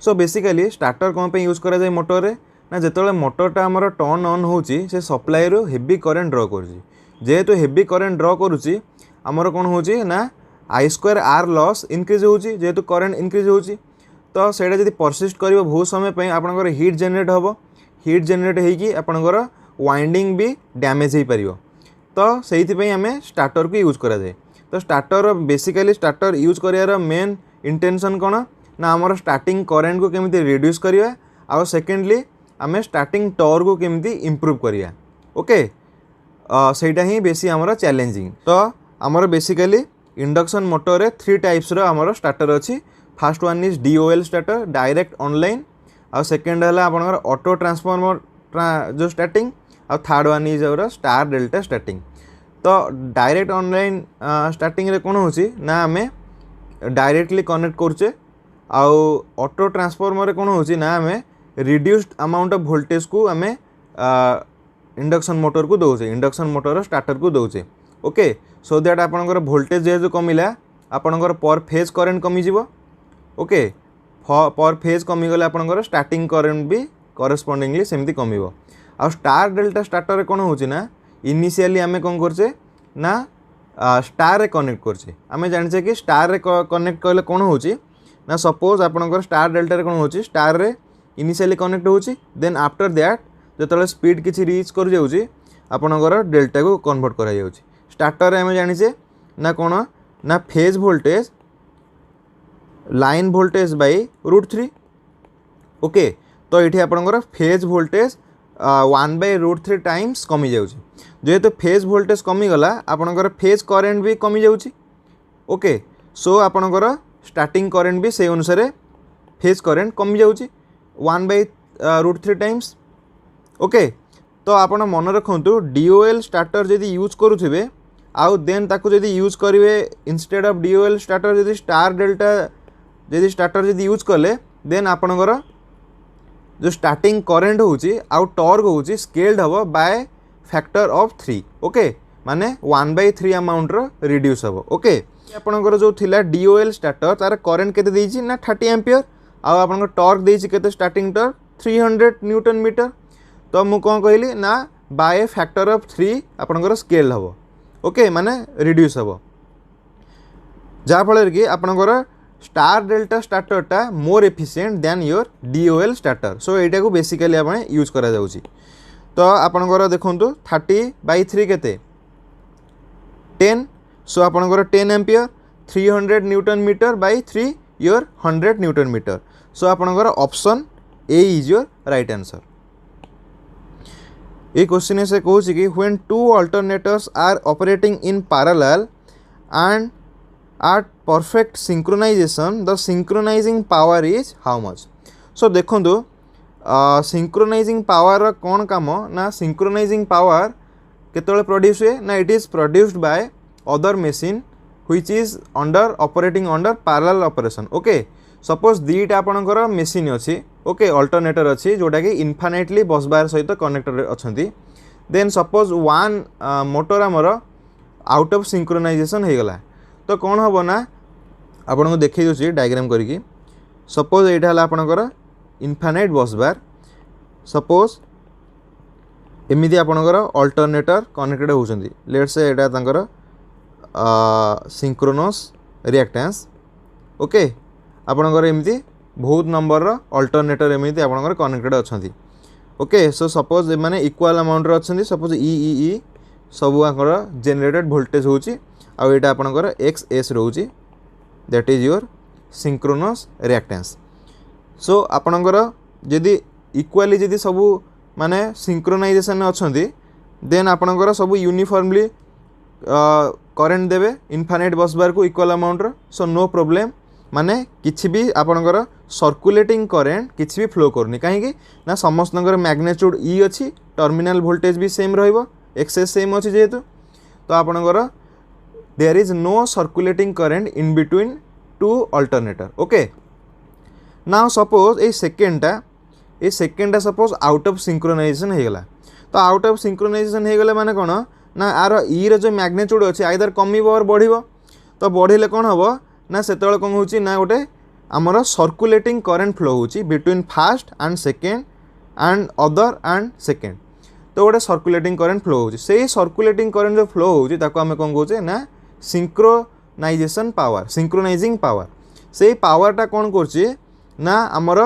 So basically starter कौन पे यूज करा जाए मोटर रे ना जेतले मोटरटा हमर टर्न ऑन होची से सप्लाई रो हेवी करंट ड्रॉ करची जेहेतु हेवी करंट ड्रॉ करूची हमर कोन होची ना आई स्क्वायर आर लॉस इंक्रीज होची जेहेतु करंट इंक्रीज होची तो सेटा जदी परसिस्ट करिवो बहुत समय पे आपनकर हीट जनरेट हबो हीट जनरेट हेकी आपनकर वाइंडिंग भी डैमेज हो पारिबो तो सेहिथि पई हमें स्टार्टर को यूज करा जाए। तो स्टार्टर बेसिकली स्टार्टर यूज करियार मेन इंटेंशन कोन ना हमर स्टार्टिंग करंट को केमिति रिड्यूस करिया आ सेकेंडली हमें स्टार्टिंग टॉर्क को केमिति इंप्रूव करिया। ओके सेटा ही बेसी हमर चैलेंजिंग। तो हमर बेसिकली इंडक्शन मोटर रे 3 टाइप्स रो हमर स्टार्टर अछि। First one is DOL starter direct online आ सेकेंड हला आपनकर ऑटो ट्रांसफार्मर जो स्टार्टिंग आ third one is our star delta starting. तो डायरेक्ट ऑनलाइन स्टार्टिंग रे कोन होची ना हमें डायरेक्टली कनेक्ट करछे आ ऑटो ट्रांसफार्मर रे कोन होची ना हमें रिड्यूस्ड अमाउंट ऑफ वोल्टेज को हमें इंडक्शन मोटर को दोचे इंडक्शन मोटर स्टार्टर को दोचे। ओके सो दैट आपनकर वोल्टेज जे कमिला आपनकर पर फेज करंट कमी जिवो। ओके पर फेज कमी गले आपनकर स्टार्टिंग करंट भी करस्पोंडिंगली सेमती कमिवो। आ स्टार डेल्टा स्टार्टर कोन होची ना इनिशियली आमे कोन करछे ना स्टार रे कनेक्ट करछे। आमे जानिछे कि स्टार रे कनेक्ट करले कोन होची ना सपोज आपनकर स्टार डेल्टा रे कोन होची स्टार रे इनिशियली कनेक्ट होची देन आफ्टर दैट जतले स्पीड किछि रीच कर जाउची आपनकर डेल्टा को कन्वर्ट करा जाउची। स्टार्टर रे आमे जानिछे ना कोन ना phase voltage line voltage bye √3। Okay तो ये आपनकर फेज वोल्टेज 1/√3 टाइम्स कमी जाउची जेहेतु फेज वोल्टेज कमी गला आपनकर फेज करंट भी कमी जाउची। ओके सो आपनकर स्टार्टिंग करंट भी से अनुसार फेज करेंट कमी जाऊँगी 1/√3 टाइम्स। ओके, तो आपण मन रखु DOL स्टार्टर जदि यूज करुवे आउ देन ताकू जदि यूज करेंगे इंस्टेड ऑफ DOL स्टार्टर जदि स्टार डेल्टा जदि स्टार्टर जदि यूज कले देन आपणकर जो स्टार्टिंग करेंट होची आउ टॉर्क होची स्केल्ड हबो बाय फैक्टर ऑफ 3। ओके, माने 1/3 अमाउंट रो रिड्यूस हबो। ओके, आपणकर जो थिला DOL स्टार्टर तार करेंट केते देइची ना 30 एम्पियर आउ आपणकर टॉर्क देइची केते स्टार्टिंग टॉर्क 300 न्यूटन मीटर। तो मु कोन कहली ना बाय फैक्टर ऑफ 3 आपणकर स्केल हबो। ओके, माने रिड्यूस हबो जा फल कि आपणकर स्टार डेल्टा स्टार्टरटा मोर efficient than your DOL starter. So एटा को बेसिकली आपण यूज करा जाउची। तो आपणकर देखंतु 30/3 केते 10। सो आपणकर 10 ampere 300 newton metre by 3 your 100 newton metre. So आपणकर option A is your right answer. ये क्वेश्चन से कहूँ कि when two alternators are operating in parallel and at perfect synchronization the synchronizing power is how much। so देखंतु synchronizing power कौन काम ना synchronizing power केतले प्रोड्यूस हुए ना it is produced by other machine which is under operating under parallel operation। ओके, सपोज दीटा आपणकर मेसीन अच्छी ओके अल्टरनेटर अच्छी जोटा कि इनफाइनाइटली बस बार सहित कनेक्टेड अच्छी देन सपोज वन मोटर आमर आउट ऑफ सिंक्रोनाइजेशन हो गला तो कौन हम ना आपन को देखी दूसरी डायग्राम करके सपोज यहाँ है आपणकर इनफाइनाइट बस बार सपोज एमती आपणकर अल्टरनेटर कनेक्टेड होती लेट्स से यहाँ तांकर सिंक्रोनस रिएक्टेंस। ओके, आपणकर एमती बहुत नंबर अल्टरनेटर एमती आपणकर कनेक्टेड अच्छा। ओके, सो सपोज माने इक्वल अमाउंट अच्छा सपोज ई सब आकर जेनरेटेड वोल्टेज होची आउ एटा आपणकर XS रोची that is your synchronous reactance. So आपणकर जदि इक्वाली जदि सब माने सिंक्रोनाइजेशन अच्छी देन आपणकर सब यूनिफॉर्मली करेंट देवे इनफाइनाइट बस बार को इक्वल अमाउंट रो। सो नो प्रॉब्लम माने किछि भी आपणकर सर्कुलेटिंग करेंट किछि भी फ्लो करनी कहीं ना समस्तनकर मैग्नीट्यूड ई अच्छी टर्मिनल वोल्टेज भी सेम रहिबो एक्सेस सेम अच्छी जेहेतु तो आपणकर there is no circulating current in between two alternator. Okay, now suppose ये सेकेंडटा सपोज आउट ऑफ सिंक्रोनाइजेशन हो गला तो आउट ऑफ सिंक्रोनाइजेशन हो गले माने कोन ना आर ई रो जो मैग्नीट्यूड अच्छे आइदर कमिबो और बढ़िबो तो बढ़िले कोन हबो ना सेतବେଳେ कोन होची ना गोटे आमर सर्कुलेटिंग करेंट फ्लो होची between fast and second and other and second तो गोटे सर्कुलेटिंग करेंट फ्लो होची से सर्कुलेटिंग करेंट जो फ्लो होची ताको आमे कोन कहूचे ना सिंक्रोनाइजेशन पावर सिंक्रोनाइजिंग पावर से पावरटा कौन कर ना आमर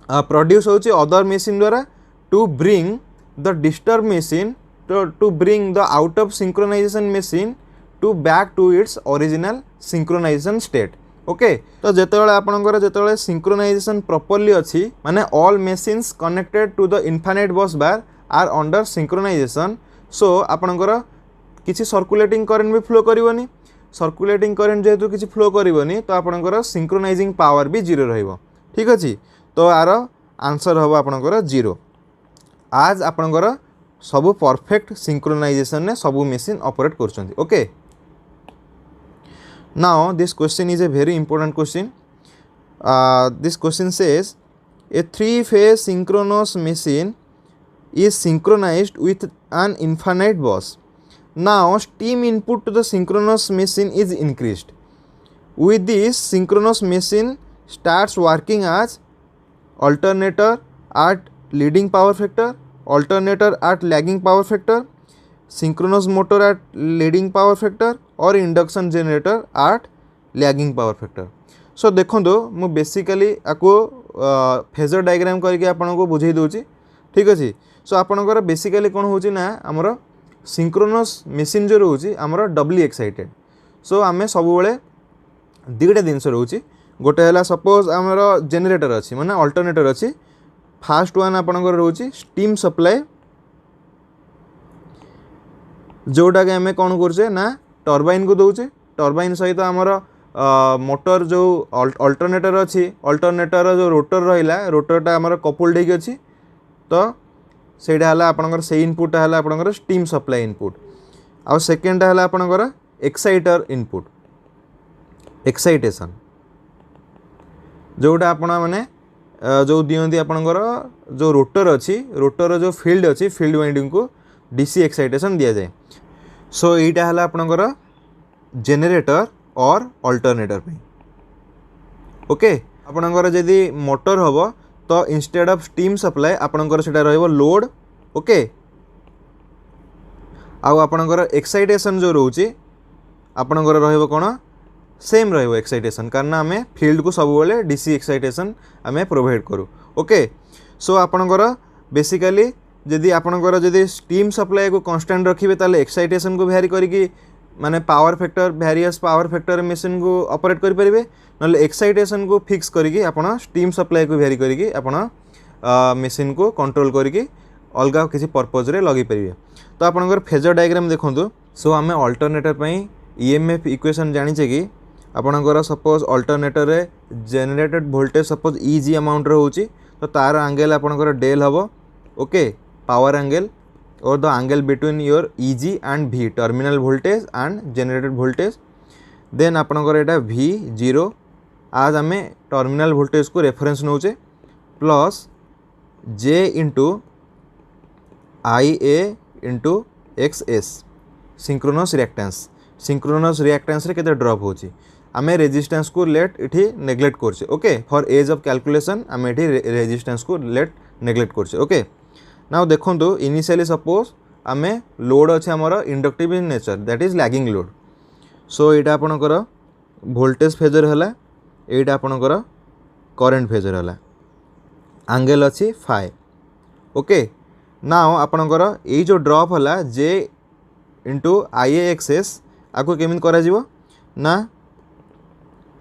प्रोड्यूस होची अदर मशीन द्वारा to bring the disturb machine to bring the out of synchronization machine to back to its original synchronization state. Okay, तो जितेबाला आपणकर जितेबाला सिंक्रोनाइजेशन प्रॉपर्ली अच्छी माने all machines connected to the infinite bus bar are under synchronization. So आपणकर किसी सर्कुलेटिंग करेंट भी फ्लो करनी सर्कुलेटिंग करेंट जेहेतु किसी फ्लो करनी तो आपणकर सिंक्रोनाइजिंग पावर भी जीरो रहिबो। ठीक अच्छे, तो आर आंसर हम आपणकर 0 आज आपणकर सब परफेक्ट सिंक्रोनाइजेशन ने सब मशीन ऑपरेट करछन्ती। Okay, now this question is a very important question. This question says a 3-phase synchronous machine is synchronized with an infinite bus. Now steam input to the synchronous machine is increased. With this synchronous machine starts working as alternator at leading power factor, alternator at lagging power factor, synchronous motor at leading power factor और induction generator at lagging power factor. So देखो मु बेसिकली आपको फेजर डायग्राम करके आपको बुझे दूची। ठीक अच्छे, सो आपणकर बेसिकली कौन होची ना आमर सिंक्रोनस मशीन जो रोची आमर डबली एक्साइटेड। सो आम सब दुईटा जिनस रोची गोटे है सपोज आमर जेनरेटर अच्छी माने अल्टरनेटर अच्छी फास्ट वन आपणकर रोची स्टीम सप्लाई जोटा कि आम कौन करुचे ना टर्बाइन को दौचे टर्बाइन सहित आमर मोटर जो अल्टरनेटर अच्छी अल्टरनेटर जो रोटर रहा रोटरटा आमर कपुल्ड होगी अच्छी तो ସେଇଟା ହେଲା ଆପଣଙ୍କର ସେଇ ଇନପୁଟଟା ହେଲା ଆପଣଙ୍କର ଷ୍ଟିମ୍ ସପ୍ଲାଏ ଇନପୁଟ ଆଉ ସେକେଣ୍ଡଟା ହେଲା ଆପଣଙ୍କର ଏକ୍ସାଇଟର ଇନପୁଟ ଏକ୍ସାଇଟେସନ୍ ଯେଉଁଟା ଆପଣ ମାନେ ଯେଉଁ ଦିଅନ୍ତି ଆପଣଙ୍କର ଯେଉଁ ରୋଟର ଅଛି ରୋଟର ଯେଉଁ ଫିଲ୍ଡ ଅଛି ଫିଲ୍ଡ ୱାଇଣ୍ଡିଙ୍ଗକୁ ଡିସି ଏକ୍ସାଇଟେସନ୍ ଦିଆଯାଏ ସୋ ଏଇଟା ହେଲା ଆପଣଙ୍କର ଜେନେରେଟର ଅର୍ ଅଲ୍ଟରନେଟର ପାଇଁ ଓକେ ଆପଣଙ୍କର ଯଦି ମୋଟର ହେବ तो इंस्टेड ऑफ स्टीम सप्लाई आपणकर सेटा रहइबो लोड ओके आउ आपणकर एक्साइटेशन जो रोची आपणकर रहइबो कोन सेम रहइबो एक्साइटेशन कारण आमे फील्ड को सब बेले डीसी एक्साइटेशन आमे प्रोवाइड करू ओके सो आपणकर बेसिकली जदि आपणकर जदि स्टीम सप्लाई को कांस्टेंट रखिबे ताले एक्साइटेशन को वेरी करिकि माने power factor various power factor machine को ऑपरेट करि परिबे नले एक्साइटेशन को फिक्स करिकि आपण स्टीम सप्लाई को वेरी करिकि आपण मशीन को कंट्रोल करिकि अलगा किसी पर्पज रे लगे परिबे तो आपनकर फेजर डायग्राम देखंतु सो आमे अल्टरनेटर पई ईएमएफ इक्वेशन जानि छे कि आपनकर सपोज अल्टरनेटर रे generated voltage suppose easy amount रे होची तो तार एंगल आपनकर डेल हबो okay power angle or the angle between your EG and V terminal voltage and generated voltage then आपनकर एटा V0 आज आमे टर्मिनल वोल्टेज को रेफरेंस नौचे plus J into IA into XS synchronous reactance रे केते ड्रॉप होची आमे रेजिस्टेंस को लेट इठी नेग्लेक्ट करछे okay for ease of calculation आमे इठी रेजिस्टेंस को लेट नेग्लेक्ट करछे ओके नाउ देखो इनिशियली सपोज आमे लोड अच्छे आमर inductive in nature that is lagging load so यहाँ आपणकर वोल्टेज फेजर है यहाँ आपणकर करेन्ट फेजर है एंगल अच्छी फाइ ओके नाउ आपणकर ये जो ड्रॉप है जे इंटू IAXS आपको केमिन करा जीवो ना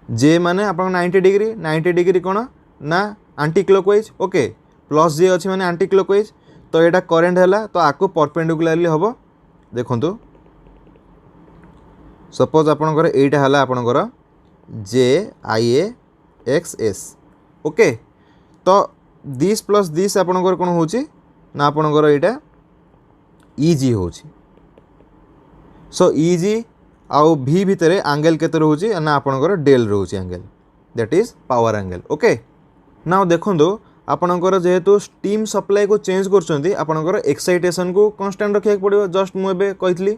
जे माने आपन 90 डिग्री कौन ना आंटी क्लॉकवाइज ओके प्लस जे अच्छी माने आंटी क्लॉकवाइज तो यहाँ करेन्ट है तो आपको परपेंडिकुलरली हम देखु सपोज आपणकर यहाँ है आपणकर JIAXS ओके तो दिस प्लस दिस आपणकर कौन हो ना आपणकर यहाँ EG हो सो EG आउ V भितर एंगल केते रोचे ना आपणकर डेल रोचे angle that is power angle okay now देखो आपणकर जेहेतु स्टीम सप्लाई को चेंज करछंती आपणकर एक्साइटेशन को कांस्टेंट रखिया पड़िबो जस्ट मु एबे कहितली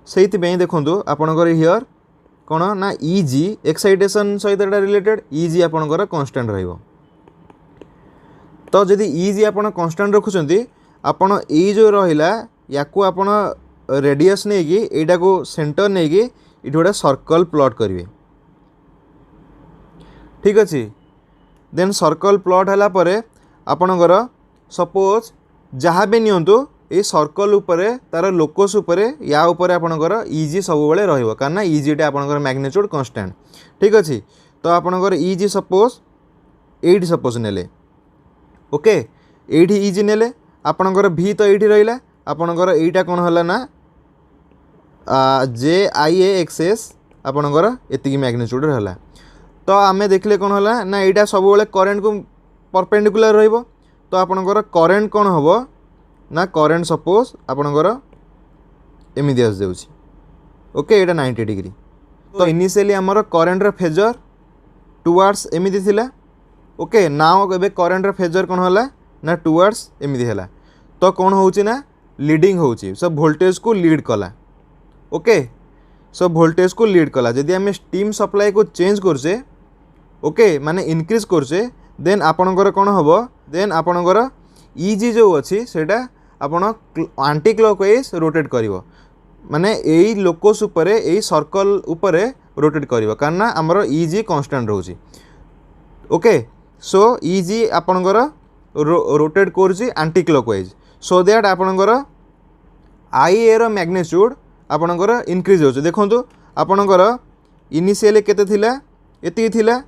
सेति बेई देखंतु आपणकर हियर कोन ना EG एक्साइटेशन सहित एटा रिलेटेड EG आपणकर कांस्टेंट रहइबो तो जदि EG आपण कांस्टेंट रखुछंती आपण ए जो रहिला याकू आपण रेडियस नै कि एटा को सेंटर नै कि इठी गोटे सर्कल प्लॉट करिवे ठीक अछि देन सर्कल प्लॉट है परे आपणकर सपोज जहाँ भी नियंतु ये सर्कल उपरे तार लोकस उपरे या उपरे आपणकर EG सब बेले रहिबो कारण EG टा आपणकर मैग्नीट्यूड कांस्टेंट ठीक अछि तो आपणकर EG सपोज 8 सपोज नेले ओके 8 EG नेले आपणकर V तो 8 रहिला आपणकर एटा कोन हला ना JIAXS आपणकर एतिकी मैग्नीट्यूड रहला तो आमे देखले कौन है ना यहाँ सब बेले करेन्ट को परपेंडिकुलर रहिबो तो आपणकर करेन्ट कौन हम ना करेन्ट सपोज आपणकर एमती आस जाउछि ओके यहाँ 90 डिग्री तो इनिशियली आमर करेन्ट रे फेजर टुवर्ड्स एमती थिला ओके नाउ एबे करेन्ट रे फेजर कौन है ना टुवर्ड्स एमती है तो कौन होउछि ना लीडिंग होउछि सब वोल्टेज को लीड कला ओके सो वोल्टेज को लीड कला जदि आम स्टीम सप्लाई को चेंज करछे ओके माने इनक्रीज करछे देन आपणकर कौन हम देन आपणकर EG जो अच्छी सेटा आपण आंटी क्लॉकवाइज रोटेट करिवो माने एई लोकस उपरे एई सर्कल उपरे रोटेट करिवो कारण हमर EG कांस्टेंट रहउची ओके सो EG आपणकर रोटेट करछि आंटी क्लॉकवाइज सो दैट आपणकर IA रो मैग्नीट्यूड आपणकर इनक्रीज होचे देखंतु आपणकर इनिशियली केते थिला एति थिला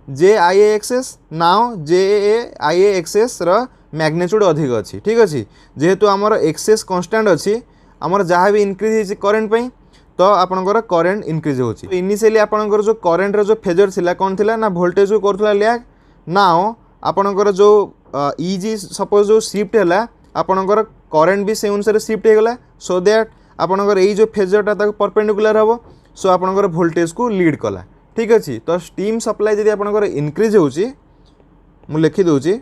JIAXS नाउ JIAXS रो मैग्नीट्यूड अधिक अच्छी ठीक अच्छे जेहेतु आमर एक्सेस कांस्टेंट अच्छी आमर जहाँ भी इनक्रीज करेन्ट पई तो आपणकर करेन्ट इनक्रीज होची। इनिशियली आपणकर जो करेन्ट रो जो फेजर थिला कोन थिला ना वोल्टेज को करथला लैग। नाउ आपणकर जो इजी सपोज जो शिफ्ट हैला आपणकर करेन्ट भी से अनुसार शिफ्ट हो गला सो दैट आपणकर एई जो फेजरटा ताको परपेंडिकुलर हबो सो आपणकर वोल्टेज को लीड कला। ठीक अछि। तो स्टीम सप्लाई जदि आपणकर इनक्रीज होची मु लिखि दोची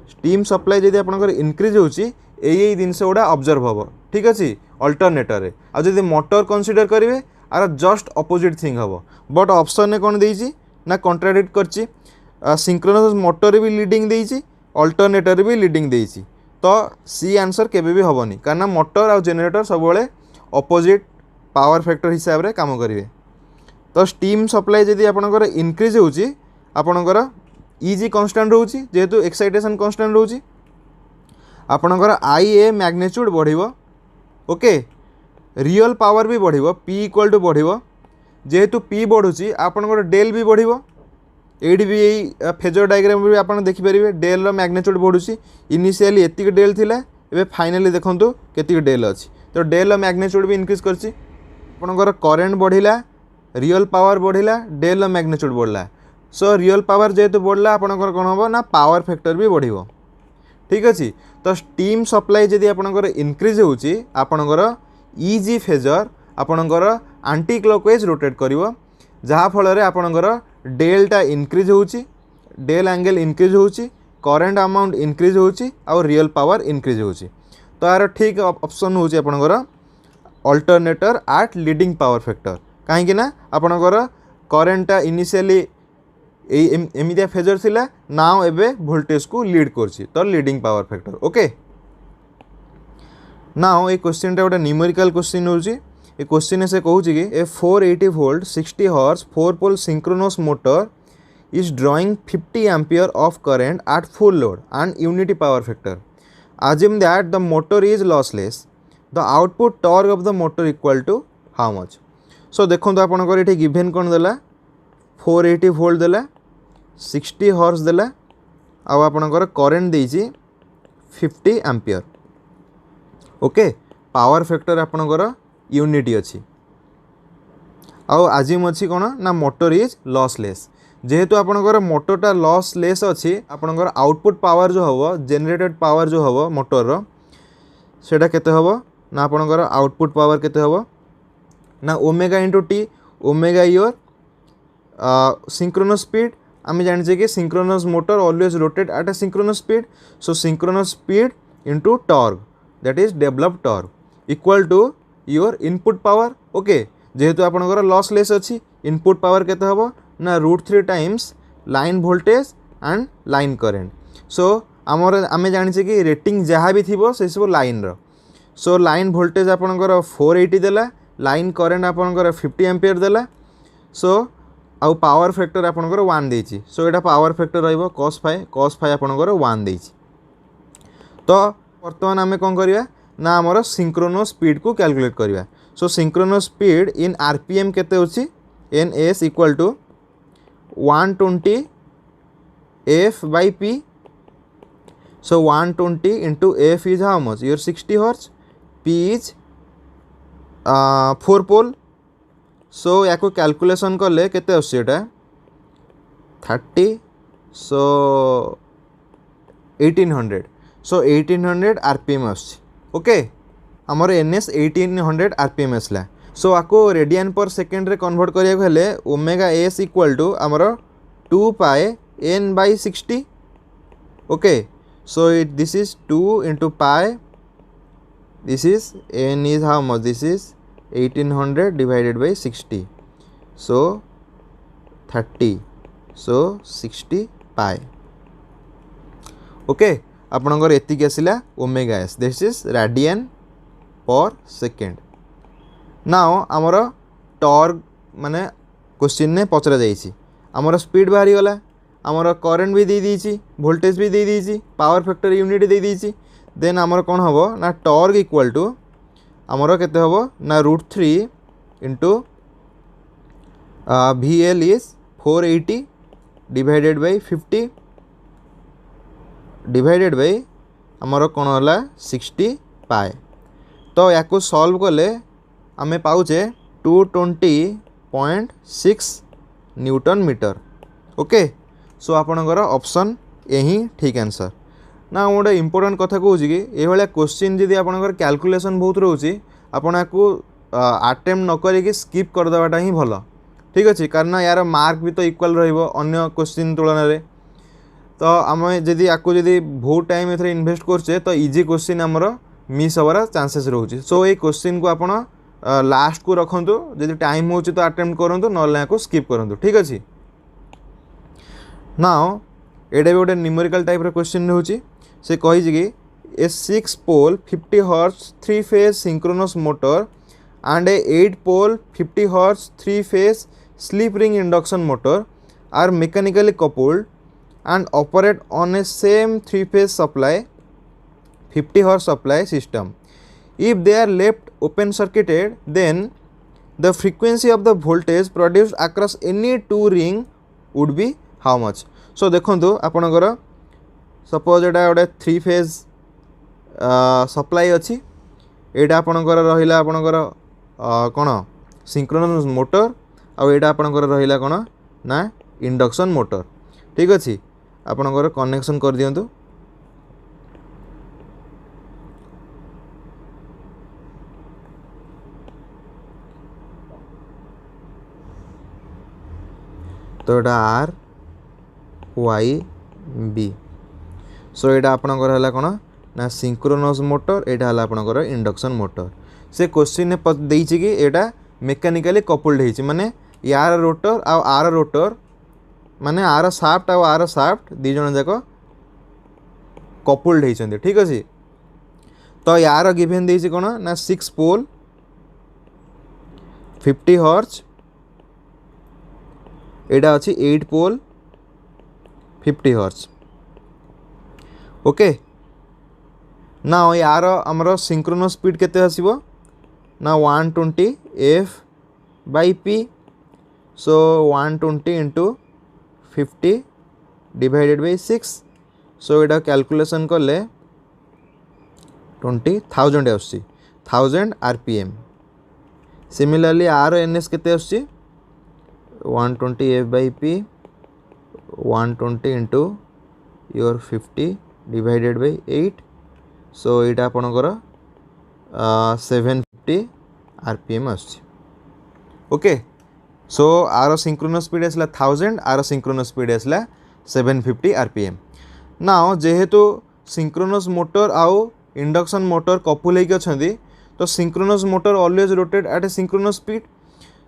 स्टीम सप्लाई जदि आपणकर इनक्रीज होची एई जिनस गुड़ा ऑब्जर्व हबो। ठीक अछि। अल्टरनेटर रे आ जदि मोटर कंसीडर करिवे आर जस्ट अपोजिट थिंग हबो। बट ऑप्शन ने कोन देइची ना कॉन्ट्राडिक्ट करची। सिंक्रोनस मोटर भी लीडिंग देइची अल्टरनेटर भी लीडिंग देइची तो सी आंसर केबे भी हबनी कारण मोटर आ जनरेटर सब बेले अपोजिट पावर फैक्टर हिसाब रे काम करिवे। तो स्टीम सप्लाई जदि आपणकर इनक्रीज होची आपणकर इजी कांस्टेंट रहउची जेहेतु एक्साइटेशन कांस्टेंट रहउची आपणकर आई ए मैग्नीट्यूड बढ़िबो। ओके रियल पावर भी बढ़िबो पी इक्वल टू बढ़िबो जेहेतु पी बढ़ुची आपणकर डेल भी बढ़िबो। एडी भी यही फेजर डायग्राम भी आप देखिपारे डेल रो मैग्नीट्यूड बढ़ुची। इनिशियली एतिक डेल थिला एबे फाइनली देखंतु केतिक डेल अछि तो डेल रो मैग्नीट्यूड भी इनक्रीज करची। आपणकर करेंट बढ़िला रियल पावर बढ़िला डेल रो मैग्नीट्यूड बढ़ला सो रियल पावर जेहेतु बढ़ला आपणकर कोन हबो ना पावर फैक्टर भी बढ़िबो। ठीक अछि। तो स्टीम सप्लाई जदि आपणकर इनक्रीज होची आपणकर इजी फेजर आपणकर एंटी क्लॉकवाइज रोटेट करिवो जहा फल रे आपणकर डेलटा इनक्रीज होची डेल एंगल इनक्रीज होची करेंट अमाउंट इनक्रीज होची और रियल पावर इनक्रीज होची। तो यार ठीक ऑप्शन होची आपणकर alternator at leading power factor कहीं ना आपणकर करेंटटा इनिशियली एमितिया फेजर थिला नाउ एबे वोल्टेज को लीड करची तो leading power factor. Okay now a question टा गोटे न्यूमेरिकल क्वेश्चन होची। ए क्वेश्चन से कहूँ कि a 480 volt 60 horse 4 pole synchronous motor is drawing 50 ampere of current at full load and unity power factor. Assume that the motor is lossless. The output torque of the motor equal to how much? So देखो तो आपन को गिवन कौन देला 480 वोल्ट देला 60 हॉर्स देला आ आपनकर करंट देइछि 50 एम्पियर। ओके पावर फैक्टर आपनकर यूनिटी अच्छी आउ आजिम अच्छी कौन ना मोटर इज लॉसलेस जेहेतु आपनकर मोटरटा लॉसलेस अच्छी आपनकर आउटपुट पावर जो हबो जनरेटेड पावर जो हबो मोटर रो सेटा केते हबो ना आपनकर आउटपुट पावर केते हबो ना omega into T omega your synchronous speed आम जाने कि synchronous motor always rotate at a synchronous speed so synchronous speed into torque that is develop torque equal to your input power. Okay जेहेतु आपनकर लॉसलेस अच्छी इनपुट पावर केते हबो ना √3 times line voltage and line current. So आमर आम जाने कि रेटिंग जहाँ भी थी से सब लाइन रो सो लाइन वोल्टेज आपनकर 480 देला लाइन करेंट आपनकर 50 एम्पियर देला सो आउ पावर फैक्टर आपनकर 1 देछि सो एटा पावर फैक्टर रहइबो cos phi आपनकर 1 देछि। तो वर्तमान आमे कोन करिया ना हमर सिंक्रोनस स्पीड को कैलकुलेट करिया। So synchronous speed in RPM केते होछि ns equal to 120 f by p so 120 into f is how much your 60 hertz p is 4 pole so याको कैलकुलेशन कले केते आसी एटा 30 so 1800 so 1800 rpm आसी। ओके हमर ns 1800 rpm आसला सो आको रेडियन पर सेकेंड रे कन्वर्ट करिया को हेले ओमेगा s इक्वल टू हमर 2 पाई n by 60। Okay so this is 2 into pi this is n is how much this is 1800 divided by 60 so 30 so 60 pi। Okay आपनकर एतिक आसिला omega s this is radian per second. Now आमर टॉर्क माने क्वेश्चन ने पचरा जाइछि आमर स्पीड बाहरी गला आमर करेंट भी दे दीची वोल्टेज भी दे दीची पावर फैक्टर यूनिट दे दीची देन आमर कोन हबो ना टॉर्क इक्वल टू आमर केते हबो ना √3 into VL is 480 divided by 50 divided by आमर कोन होला 60 पाए। तो याको सॉल्व कले आमे पाउचे 220.6 न्यूटन मीटर। ओके सो आपणकर ऑप्शन यही ठीक आंसर ना। गोटे इंपोर्टेंट कथा कहूँ कि ये क्वेश्चन जदि आपणकर कैलकुलेशन बहुत रोचे आपण आपको अटेम्प्ट न करिकी स्किप करदेवाटा ही भल ठीक अच्छे कारण यार मार्क भी तो इक्वल रहिबो अन्य क्वेश्चन तुलन में। तो आम जदि आपको जदि बहुत टाइम ए इन्वेस्ट करचे तो इजी क्वेश्चन आमर मिस हबार चांसेस रोचे। सो ये क्वेश्चन को आप लास्ट को रखु जदि टाइम हो तो अटेम्प्ट करूँ ना को स्किप करूँ ठीक अच्छे। नाउ एटा भी गोटे न्यूमेरिकल टाइप क्वेश्चन रोचे से कही कि ए 6 पोल 50 horse 3 phase synchronous motor and a 8 pole 50 horse 3 phase slip ring induction motor are mechanically coupled and operate on a same 3 phase supply 50 horse supply system. If they are left open circuited then the frequency of the voltage produced across any two ring would be how much? So देखो आपणकर सपोज एटा गोटे 3 फेज सप्लाई अच्छी एटा आपणकर रहिला आपणकर कौन सिंक्रोनस मोटर आउटा आपणकर रहिला कौन ना इंडक्शन मोटर ठीक अच्छे। आपणकर कनेक्शन कर दियंतु तो एटा आर वाई बी। सो एटा आपणकर हला कौन ना सिंक्रोनस मोटर एटा हला आपणकर इंडक्शन मोटर। से क्वेश्चन ने देइछि कि एटा मेकानिकली कपल्ड होइछि माने यार रोटर आ आर रोटर माने आर शाफ्ट आ आर शाफ्ट दी जण जाक कपल्ड होइछन्ते ठीक अछि। तो यार गिवन देइछि कोन ना 6 पोल 50 हॉर्स एटा अछि 8 पोल 50 हॉर्स। ओके ना यार हमर सिंक्रोनस स्पीड केते आसीबो ना 120 F by P। So 120 into 50 divided by 6। So Etah calculation कले 20,000 आसी 1000 RPM। सिमिलरली आर एन एस केते आसी 120 F by P 120 into your 50 divided by 8। सो एटा आपणकर 750 RPM आसी। ओके सो आर सिंक्रोनस स्पीड आसला 1000 आर सिंक्रोनस स्पीड आसला 750 RPM। नाउ जेहेतु सिंक्रोनस मोटर आउ इंडक्शन मोटर कपुल होइक अछंती तो synchronous motor always rotate at a synchronous speed.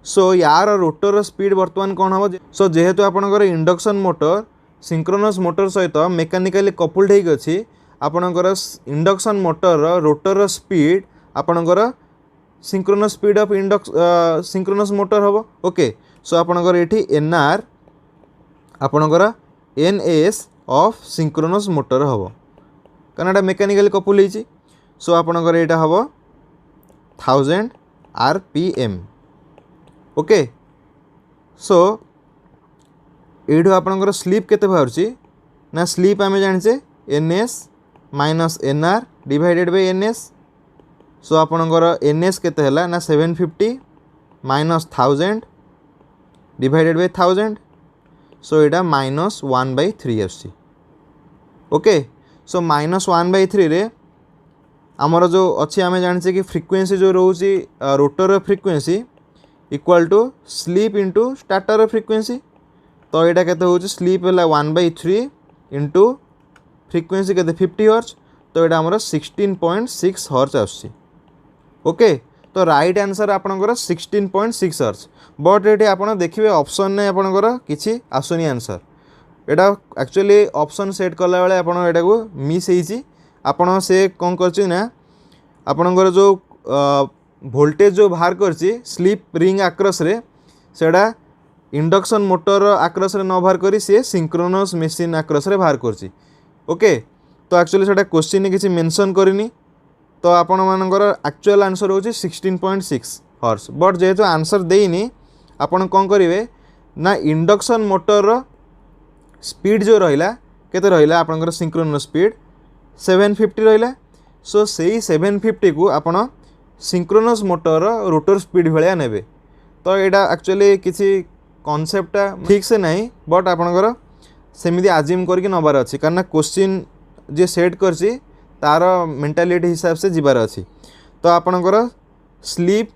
So यार रोटर स्पीड वर्तमान कौन हम। सो जेहेतु आपणकर इंडक्शन मोटर सिंक्रोनस मोटर सहित मेकानिकली कपुल्ड होइक अछि आपणकर इंडक्शन मोटर रोटर स्पीड आपणकर synchronous speed of synchronous motor हम। ओके सो आपणकर एठी एनआर आपणकर एनएस ऑफ सिंक्रोनस मोटर हम कारण एटा मेकानिकली कपुल होइछि। सो आपणकर एटा हम 1000 RPM। ओके सो एठू आपणकर स्लीप केते बाहरछि ना स्लीप आमे जानिछे NS minus NR divided by NS. So आपणकर एनएस केते हला ना 750 माइनस 1000 डिवाइडेड बाय 1000। सो एटा माइनस 1/3 आसी। ओके सो माइनस 1/3 रे आमर जो अच्छी आम जाने कि फ्रिक्वेन्सी जो रोचे rotor frequency equal to slip into starter frequency. तो यहाँ के स्लीप है 1/3 इंटू फ्रिक्वेन्सी के 50 हर्ट्ज। तो यहाँ आमर 16.6 हर्ट्ज आसुची। ओके तो राइट आंसर आपणकर 16.6 हर्ट्ज। बट ये आप देखिए ऑप्शन ने आपणकर किसी आसुनी आंसर एटा एक्चुअली ऑप्शन सेट कला बेले आपण एटा को मिस होईची। आपण से कौन करछि ना आपणकर जो वोल्टेज जो बाहर करछि स्लीप रिंग आक्रस रे सेडा इंडक्शन मोटर आक्रस रे न बाहर करी से सिंक्रोनस मशीन आक्रस रे बाहर करछि। ओके तो एक्चुअली सेटा क्वेश्चन किसी मेंशन करिनी। तो आपण मानकर एक्चुअल आंसर होछि 16.6 हर्ट्ज। बट जेहेतु आंसर देइनी आपण कौन करिवे ना इंडक्शन मोटर स्पीड जो रहिला केते रहिला आपनकर सिंक्रोनस स्पीड 750 रहिला। सो सेही 750 को आपण सिंक्रोनस मोटर रोटर स्पीड भलिया नेबे तो यहाँ एक्चुअली किसी कॉन्सेप्टा ठीक से नहीं बट आपणकर सेमिति आजिम करके नबार अच्छी कारण क्वेश्चन जे सेट करछि तार मेंटालिटी हिसाब से जीवार अच्छी। तो आपणकर स्लीप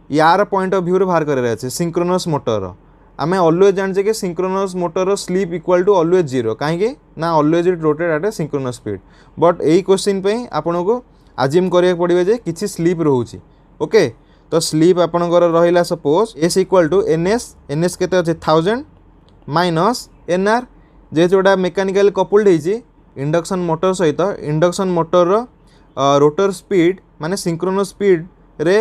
यार पॉइंट ऑफ व्यू बाहर करार अच्छे सिंक्रोनस मोटर आम ऑलवेज जाने कि synchronous motor slip equal to always zero कहीं ना always it rotate at a synchronous speed but यही क्वेश्चन पे आपन को आजिम करिया पड़िबे जे किछि स्लीप रहउछि। ओके तो स्लीप आपनकर रहिला suppose S equal to NS केते अछि 1000 माइनस एनआर जे जोडा मेकानिकल कपल्ड होइछि इंडक्शन मोटर सहित इंडक्शन मोटर रोटर स्पीड माने सिंक्रोनस स्पीड रे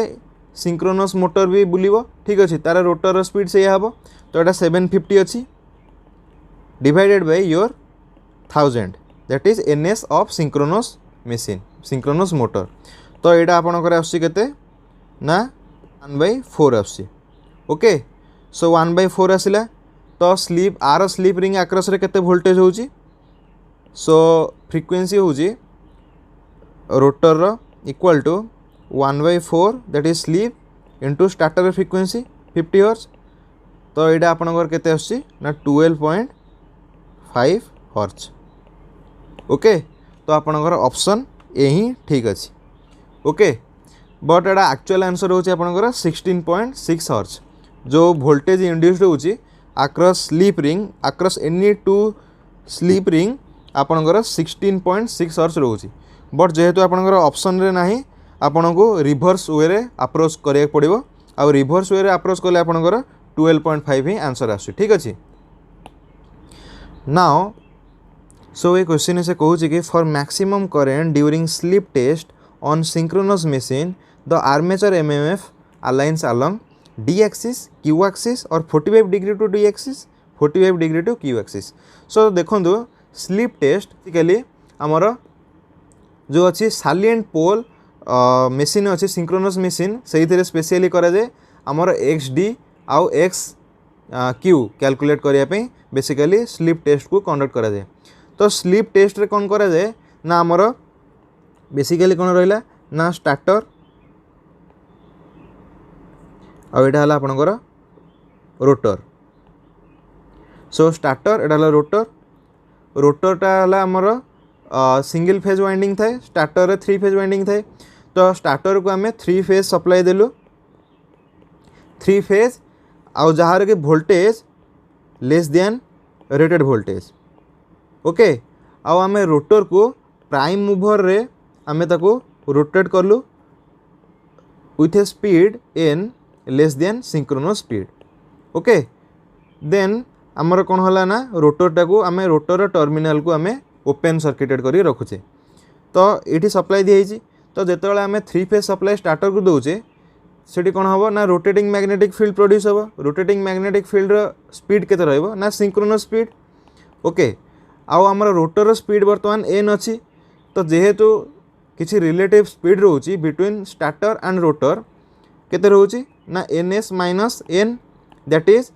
सिंक्रोनस मोटर भी बुलिबो ठीक अछि तार रोटर स्पीड से हम तो यहाँ 750 अच्छी divided by your 1000 that is NS of synchronous machine synchronous motor. तो यहाँ आपणकर आसुची केते ना 1/4 आसुची। ओके सो 1/4 आसिला तो स्लीप आर स्लीप रिंग आक्रस रे केते वोल्टेज होउची सो फ्रीक्वेंसी होउची रोटर रो equal to 1/4 that is slip into starter frequency 50 hertz. तो यहाँ आपणकर केते आसुची ना 12.5 हर्ट्ज। ओके तो आपणकर ऑप्शन यही ठीक अच्छी। Okay but Etah actual answer होची आपणकर 16.6 हर्ट्ज जो वोल्टेज इंड्यूस्ड होची across sleep ring across any two sleep ring आपणकर 16.6 हर्ट्ज रोची बट जेहेतु आपणकर ऑप्शन रे नाही आपन को रिवर्स वे रे अप्रोच करिया पड़िबो आ रिवर्स वे रे अप्रोच कले आपणकर 12.5 ही आंसर आसु ठीक अच्छे। नाउ सो ये क्वेश्चन से कहूँ कि for maximum current during slip test on synchronous machine the armature MMF aligns along D axis Q axis और 45 degree to D axis 45 degree to Q axis. So देखो स्लीप टेस्ट बेसिकली आमर जो अच्छी सालिएंट पोल मशीन अच्छी सिंक्रोनस मशीन से स्पेशली कराए आमर एक्स डी आउ एक्स क्यू कैलकुलेट करने बेसिकली स्लीप टेस्ट को कंडक्ट करा जाए। तो स्लीप टेस्ट रे कौन करा जाए ना आमर बेसिकली कौन रहा ना स्टार्टर आ यहाँ है आपणकर रोटर। सो स्टार्टर एटा है रोटर रोटरटा है आमर सिंगल फेज वाइंडिंग थाए स्टार्टर 3 फेज वाइंडिंग थाए। तो स्टार्टर को आम 3 फेज सप्लाई देलु 3 फेज आउ जहाँ कि voltage less than rated voltage. Okay आउ आम रोटर को प्राइम मूवर रे आम ताको रोटेट करलु with a speed N less than synchronous speed. Okay then आमर कौन है ना रोटरटा को आम रोटर टर्मिनाल को आम ओपन सर्किटेड कर रखुचे। तो ये सप्लाई दी तो जिते आम 3 फेज सप्लाई स्टार्टर को दौचे सेठी कौन हम ना रोटेटिंग मैग्नेटिक फील्ड प्रोड्यूस हम रोटेटिंग मैग्नेटिक फील्ड स्पीड केते रहइबो ना सिंक्रोनस स्पीड। ओके आउ आमर रोटर स्पीड बर्तमान एन अच्छी तो जेहेतु किसी रिलेटिव स्पीड रोची बिटवीन स्टार्टर एंड रोटर केते रोची ना N S minus N that is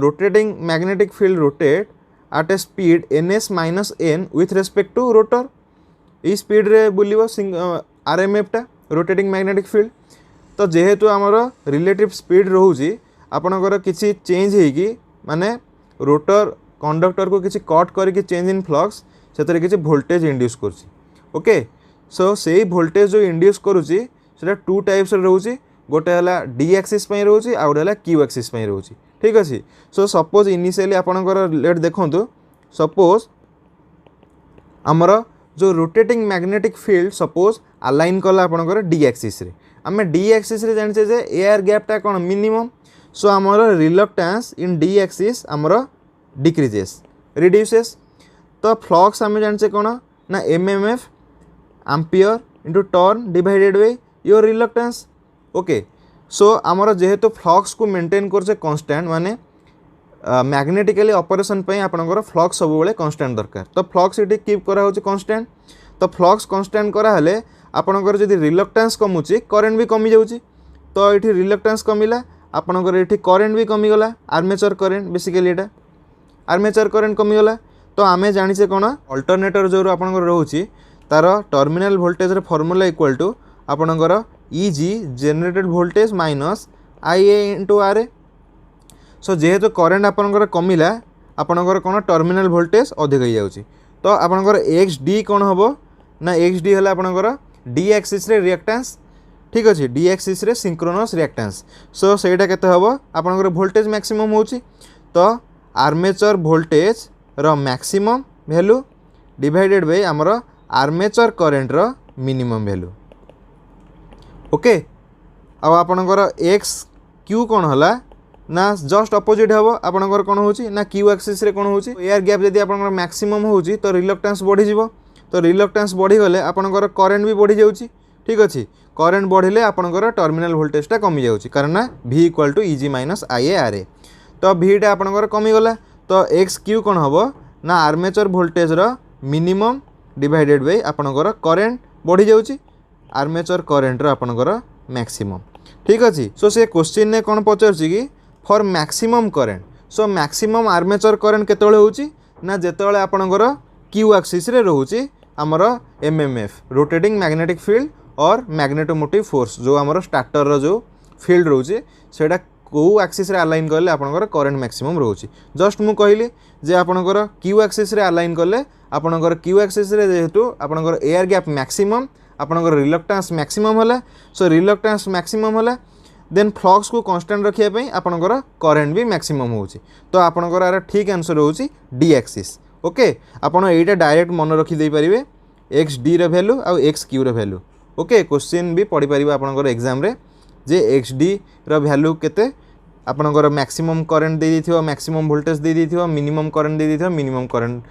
rotating magnetic field rotate at a speed N S minus N with respect to rotor ये स्पीड रे बुलिबो आर एम एफ टा रोटेटिंग मैग्नेटिक फील्ड। तो जेहेतु आमर रिलेटिव स्पीड रोची आपणकर किसी चेंज होगी माने रोटर कंडक्टर को किसी कट करके चेंज इन फ्लक्स से किसी वोल्टेज इंड्यूस करुच्ची। ओके सो से वोल्टेज जो इंड्यूस करुच्ची से 2 टाइप्स रोची गोटे है डी एक्सिस रोची आ गोटे है क्यू एक्सिस रोची ठीक अच्छे। सो सपोज इनिशियली आपणकर लेट देखो सपोज आमर जो rotating magnetic field suppose align कला आपणकर डी एक्सिस रे आम डी एक्सिस रे जानिछे जे एयर गैपटा कौन मिनिमम। सो आमर रिलक्टेंस इन डी एक्सिस आमर डिक्रीजेस रिड्यूसेस। तो फ्लक्स आम जानिछे कौन ना MMF ampere into turn divided by your reluctance. Okay so आमर जेहेतु फ्लक्स को मेंटेन करछे कांस्टेंट माने मैग्नेटिकली ऑपरेशन पे आपनकर फ्लक्स सब बेले कांस्टेंट दरकार। तो फ्लक्स इटी कीप करा होची कांस्टेंट। तो फ्लक्स कांस्टेंट करा हले आपनकर जदि रिलक्टेंस कमुची करेंट भी कमी जाउची। तो ये रिलक्टेंस कमिला आपनकर ये करेंट भी कमीगला आर्मेचर करेंट बेसिकली एटा आर्मेचर करेंट कमीगला। तो आमे जानिछे कोन अल्टरनेटर जो आपनकर रहउची तार टर्मिनल वोल्टेज रे फार्मूला इक्वल टू आपनकर easy generated voltage minus IA into RA। सो जेहेतु करेन्ट आपणकर कमिला आपणकर कौन टर्मिनाल वोल्टेज अधिक हो जाउची तो आपणकर XD कौन हम ना XD है आपणकर D एक्सिस रे रिएक्टेंस ठीक अच्छे D एक्सिस रे सिंक्रोनस रिएक्टेंस। सो सेटा केते हम आपणकर वोल्टेज मैक्सिमम होची तो आर्मेचर वोल्टेज रो मैक्सिमम वैल्यू डिवाइडेड बाय आमर आर्मेचर करेन्ट रो मिनिमम वैल्यू। ओके अब आपणकर एक्स क्यू कौन है ना जस्ट अपोजिट हम आपणकर कौन होची ना क्यू एक्सिस रे कौन होची एयर गैप जदि आपणकर मैक्सिमम होची तो रिलक्टेंस बढ़ी जीवो तो रिलक्टेंस बढ़ी गले आपणकर करेन्ट भी बढ़ी जाउची ठीक अच्छे करेन्ट बढ़िले आपणकर टर्मिनाल वोल्टेजटा कमी जाउची कारण V equal to EG minus IA RA तो भीटा आपणकर कमी गला तो एक्स क्यू कौन हम ना आर्मेचर वोल्टेज रो मिनिमम डिवाइडेड बाय आपणकर करेन्ट बढ़ी जाउची आर्मेचर करेन्ट रो आपणकर मैक्सिमम ठीक अच्छे। सो से क्वेश्चन ने कौन पचारछि कि for maximum current so maximum armature current केतळे होची ना जेतळे आपणकर क्यू एक्सिस रे रहउची हमर MMF रोटेटिंग मैग्नेटिक फील्ड और मैग्नेटोमोटिव फोर्स जो हमर स्टार्टर रो जो फील्ड रहउची सेटा को एक्सिस रे अलाइन करले आपणकर करेन्ट मैक्सिमम रहउची। जस्ट मु कहली जे आपणकर क्यू एक्सिस रे अलाइन करले आपणकर क्यू एक्सिस रे जेहेतु आपणकर एयर गैप मैक्सिमम आपणकर रिलक्टेंस मैक्सिमम होला सो रिलक्टेंस मैक्सिमम होला देन फ्लक्स को कांस्टेंट रखिया पई आपणकर करेन्ट भी मैक्सिमम होची तो आपणकर आर ठीक आंसर होची D एक्सिस। ओके आपण एटा डायरेक्ट मन रखी दे परिबे XD रे वैल्यू आ XQ रे वैल्यू। ओके क्वेश्चन भी पढ़ी पारिबे आपणकर एग्जाम रे जे XD रो वैल्यू केते आपणकर मैक्सिमम करेन्ट दे दिथियो मैक्सिमम वोल्टेज दे दिथियो मिनिमम करेन्ट दे दिथियो मिनिमम करेन्ट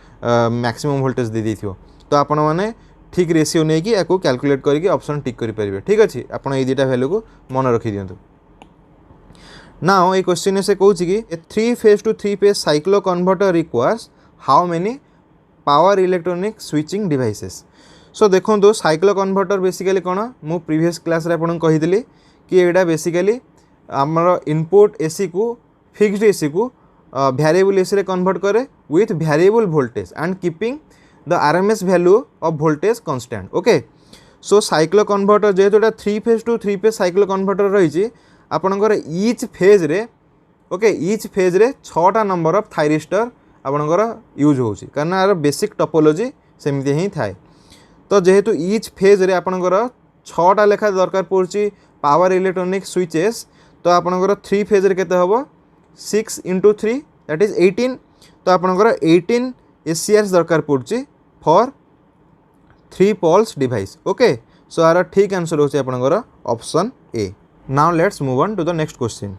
मैक्सिमम वोल्टेज दे दिथियो तो आपण माने ठीक रेशियो नहीं कि आपको कैलकुलेट करके ऑप्शन टिक करि परिबे ठीक अछि आपण ए दुटा वैल्यू को मन रखि दियंतु। नाउ ए क्वेश्चन से कहूँ कि a 3 phase to 3 phase cyclo converter requires how many power electronic switching devices. So देखो तो साइक्लो कन्वर्टर बेसिकली कौन मु प्रीवियस क्लास रे आपन कहिदली कि एटा बेसिकली हमर इनपुट एसी को फिक्स्ड एसी को वेरिएबल एसी रे कन्वर्ट करे with variable voltage and keeping the RMS value of voltage constant. Okay so cyclo converter जेहेतु 3 phase to 3 phase cyclo converter रही आपणकर ईच फेज रे ओके ईच फेज रे 6टा नंबर ऑफ थायरिस्टर आपणकर यूज होची कारण यार बेसिक टोपोलॉजी सेमिति ही थाए तो जेहेतु ईच फेज रे आपणकर 6टा लेखा दरकार पड़ची पावर इलेक्ट्रॉनिक स्विचेस तो आपणकर 3 फेज रे केते हबो 6 × 3 दैट इज 18 तो आपणकर 18 ACRs दरकार पड़ची for 3 poles device. Okay so यार ठीक आंसर होची आपणकर option A. Now let's move on to the next question.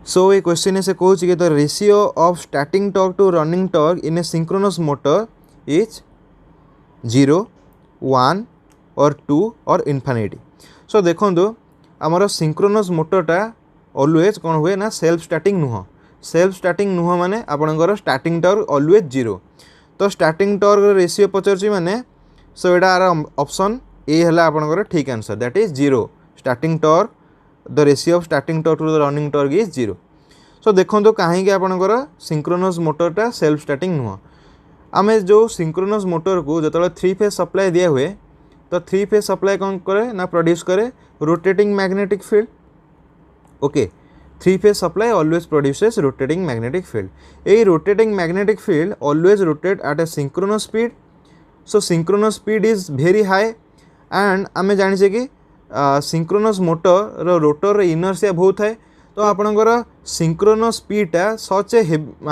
So ये क्वेश्चन से कहूँ कि the ratio of starting torque to running torque in a synchronous motor is 0, 1 और 2 और इनफिनिटी। सो देखो आमर सिंक्रोनस मोटरटा ऑलवेज कौन हुए ना सेल्फ स्टार्टिंग नुह सेल्फ स्टार्टिंग नुह माने आपणकर स्टार्टिंग टॉर्क ऑलवेज 0 तो स्टार्टिंग टॉर्क रेशियो पचारछि माने सो एटा ऑप्शन ए है आपणकर ठीक answer that is 0 starting torque the ratio of starting torque to the running torque is 0। So देखो कहीं आपणकर सिंक्रोनस मोटरटा सेल्फ स्टार्टिंग नुह आम जो सिंक्रोनस मोटर को जो 3 फेज सप्लाई दिया हुए तो 3 फेज सप्लाई कौन करे ना प्रोड्यूस करे rotating magnetic field. Okay 3 phase supply always produces rotating magnetic field A rotating magnetic field always rotate at a synchronous speed. So synchronous speed is very high and आम जाने कि सिंक्रोनस मोटर रोटर इनर्सिया बहुत है तो आपणकर सिंक्रोनस स्पीडटा सच ए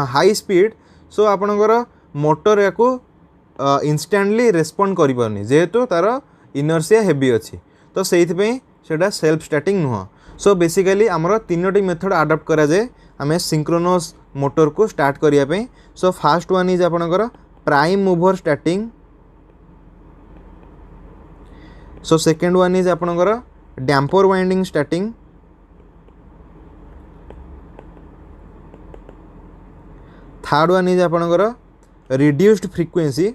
हाई स्पीड सो आपणकर मोटर या इंस्टेंटली रेस्पॉन्ड करि पारनी जेहेतु तार इनर्सिया हेवी अच्छी तो सेटा सेल्फ स्टार्टिंग नुह। सो बेसिकली आमर 3टी मेथड अडॉप्ट करा जाए आम सिंक्रोनस मोटर को स्टार्ट करने। सो फास्ट वन इज आपणकर prime mover starting. So second one is आपणकर damper winding starting. Third one is आपणकर रिड्यूस्ड फ्रीक्वेंसी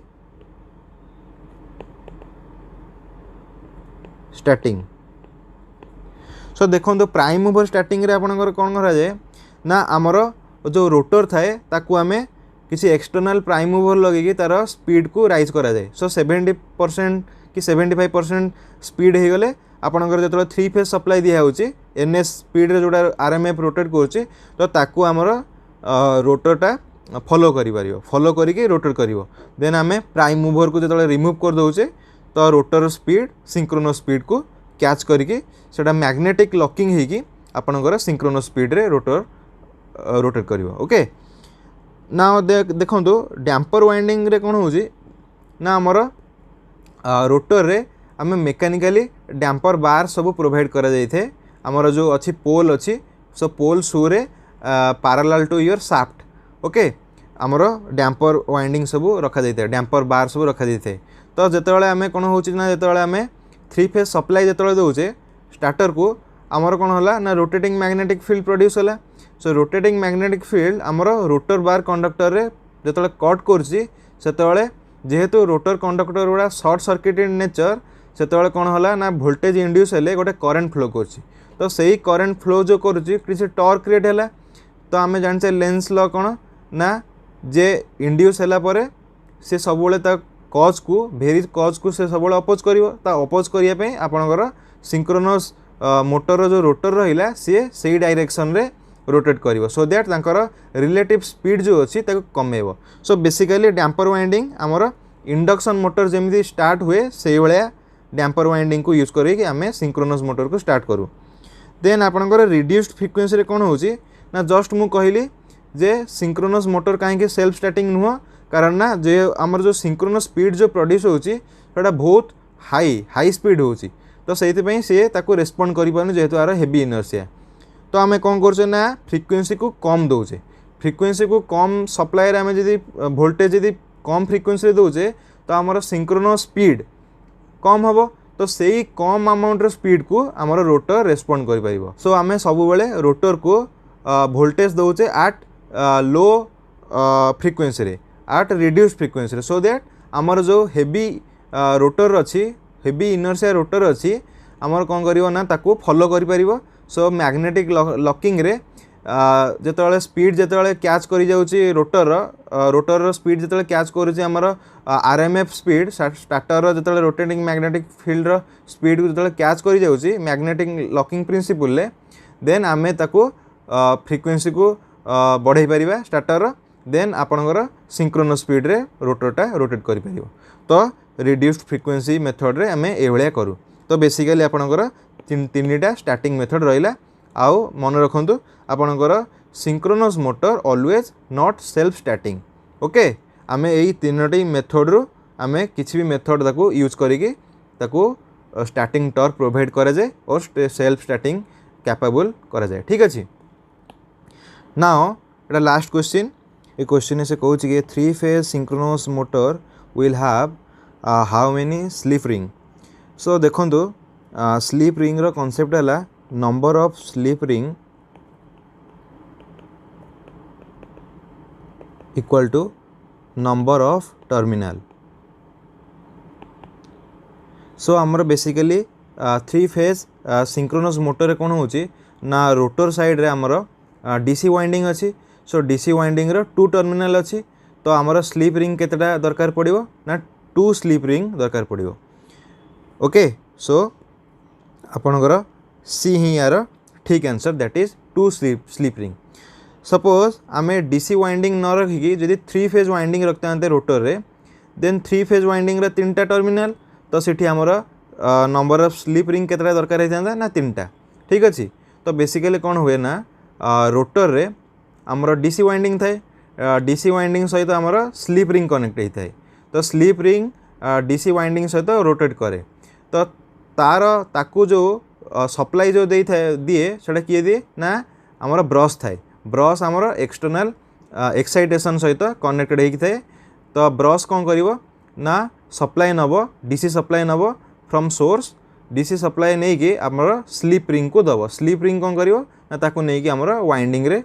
स्टार्टिंग। सो देखो तो प्राइम मूवर स्टार्टिंग रे आपणकर कौन करा जाए ना आमर जो रोटर थाए ताकू आमे किसी एक्सटर्नल प्राइम मूवर लगे तार स्पीड को राइज करा जाए। सो 70% कि 75% स्पीड हो गले आपणकर जो 3 फेज सप्लाई दिया होची एनएस स्पीड रे जोटा आरएमएफ रोटेट करुच्ची तो ताकू आमर रोटरटा फॉलो करिकी रोटेट करिवो। देन आमे प्राइम मूवर को जो रिमूव कर दौचे तो रोटर स्पीड सिंक्रोनस स्पीड को कैच करिकी सेटा मैग्नेटिक लॉकिंग होगी आपणकर सिंक्रोनस स्पीड रे रोटर रोटेट करिवो। ओके ना देखो डैम्पर वाइंडिंग रे कौन होची ना आमर रोटर रे आमे मेकानिकली डैम्पर बार सब प्रोवाइड करा जाइथे। आमर जो अच्छी पोल अच्छी सो पोल शू रे parallel to your shaft. Okay आमर डैम्पर वाइंडिंग सब रखा जाइथे डैम्पर बार सब रखा जाइथे। तो जितेबाला आमे कौन होची ना जितेबाला आमे 3 फेज सप्लाई जितेबाला दउचे स्टार्टर को आमर कौन होला ना रोटेटिंग मैग्नेटिक फील्ड प्रोड्यूस होला। सो रोटेटिंग मैग्नेटिक फील्ड आमर रोटर बार कंडक्टर रे जितेबाला कट करची सेतेबाला जेहेतु रोटर कंडक्टर गुड़ा शॉर्ट सर्किटेड नेचर सेतेबाला कौन होला ना वोल्टेज इंड्यूस हेले गोटे करंट फ्लो करची। तो सही करंट फ्लो जो करुची किसी टॉर्क क्रिएट हैला। तो आमे जानचे लेंस लॉ कौन ना जे इंड्यूस हैला परे से सबुले ता कॉज को भेरी कॉज को से सबुले अपोज करिवो। ता अपोज करिया पे आपनकर सिंक्रोनस मोटर जो रोटर रहिला से डायरेक्शन रे रोटेट करिवो सो दैट तांकर रिलेटिव स्पीड जो अच्छी ताको कमेबो। सो बेसिकली डैम्पर वाइंडिंग आमर इंडक्शन मोटर जेमिति स्टार्ट हुए से भाया डैम्पर वाइंडिंग को यूज करिके आमे सिंक्रोनस मोटर को स्टार्ट करू। देन आपनकर रिड्यूस्ड फ्रिक्वेंसी रे कोन होची ना जस्ट मु कहली जे सिंक्रोनस मोटर कहीं सेल्फ स्टार्टिंग नुह कारण ना जे आमर जो सिंक्रोनस स्पीड जो प्रोड्यूस होची सेटा बहुत हाई स्पीड होची। तो सेइथिपई से ताको रेस्पोंड करि पानु जेहेतु आर हेवी इनर्शिया। तो आमे कौन करछे ना फ्रिक्वेंसी को कम दौचे फ्रिक्वेंसी को कम सप्लाई आमे जदि वोल्टेज जदि कम फ्रिक्वेंसी दौचे तो आमर सिंक्रोनस स्पीड कम हम। तो सही कम अमाउंट स्पीड को आमर रोटर रेस्पोंड करि परिबो। सो आमे सब बेले रोटर को वोल्टेज दौचे एट लो फ्रिक्वेंसी रे एट रिड्यूस्ड फ्रिक्वेंसी रे सो दैट आमर जो हेवी रोटर अच्छी हेवी इनर्शिया रोटर अच्छी आमर कौन करिवो ना ताको फॉलो करि परिबो। सो मैग्नेटिक लॉकिंग रे जेतेबाला स्पीड जेतेबाला कैच करि जाउची रोटर स्पीड जेतेबाला कैच करूची आमर आरएमएफ स्पीड स्टार्टर जेतेबाला रोटेटिंग मैग्नेटिक फील्ड रो स्पीड को जेतेबाला कैच करि जाउची मैग्नेटिक लॉकिंग प्रिंसिपल ले देन आमे ताको फ्रिक्वेंसी को बढ़ाई परिबा स्टार्टर देन आपनकर सिंक्रोनस स्पीड रे रोटरटा रोटेट करि परिबो। तो रिड्यूस्ड फ्रिक्वेंसी मेथड रे आमे ए भलिया करू। तो बेसिकली आपनकर तीनटा स्टार्टिंग मेथड रहिला। आउ मन रखंतु आपनकर synchronous motor always not self starting. Okay आमे एई तीनटी मेथड रो आमे किछि भी मेथड ताको यूज करिके ताको स्टार्टिंग टॉर्क प्रोवाइड करा जाय और सेल्फ स्टार्टिंग कैपेबल करा जाय। ठीक अछि नाउ एटा लास्ट क्वेश्चन ए क्वेश्चन से कहूँ कि 3 phase synchronous motor will have how many slip ring. So देखो स्लीप रिंग रो कॉन्सेप्ट है number of slip ring equal to number of terminal. So आमर बेसिकली 3 फेज सिंक्रोनस मोटर कौन होची ना रोटर साइड रे आमर डीसी वाइंडिंग अच्छी। सो डीसी वाइंडिंग रो 2 टर्मिनल अच्छी। तो आमर स्लीप रिंग केतेटा दरकार पड़िबो ना 2 स्लीप रिंग दरकार पड़िबो। ओके सो आपणकर सी ही यार ठीक answer that is 2 sleep ring. Suppose आमे डीसी वाइंडिंग न रखिकी जदि 3 फेज वाइंडिंग रखते रोटर रे देन 3 फेज वाइंडिंग रे 3टा टर्मिनल तो सिठी आमर नंबर ऑफ स्लीप रिंग केतरा दरकार होता ना 3टा। ठीक अच्छे तो बेसिकली कौन हुए ना रोटर रे आमर डीसी वाइंडिंग थाए डीसी वाइंडिंग सहित आमर स्लीप रिंग कनेक्ट होता है। तो स्लीप रिंग डीसी वाइंडिंग सहित रोटेट करे तो तार ताकू जो सप्लाई जो दे दिए सेटा किए दिए ना आमर ब्रश थाए ब्रश आमर एक्सटर्नल एक्साइटेशन सहित कनेक्टेड होता है। तो ब्रश कौन करिवो ना सप्लाई नब डीसी सप्लाई नब फ्रॉम सोर्स डीसी सप्लाई नहीं कि आमर स्लीप रिंग को दब स्लीप रिंग कौन करिवो ना ताकू नहीं कि आमर वाइंडिंग रे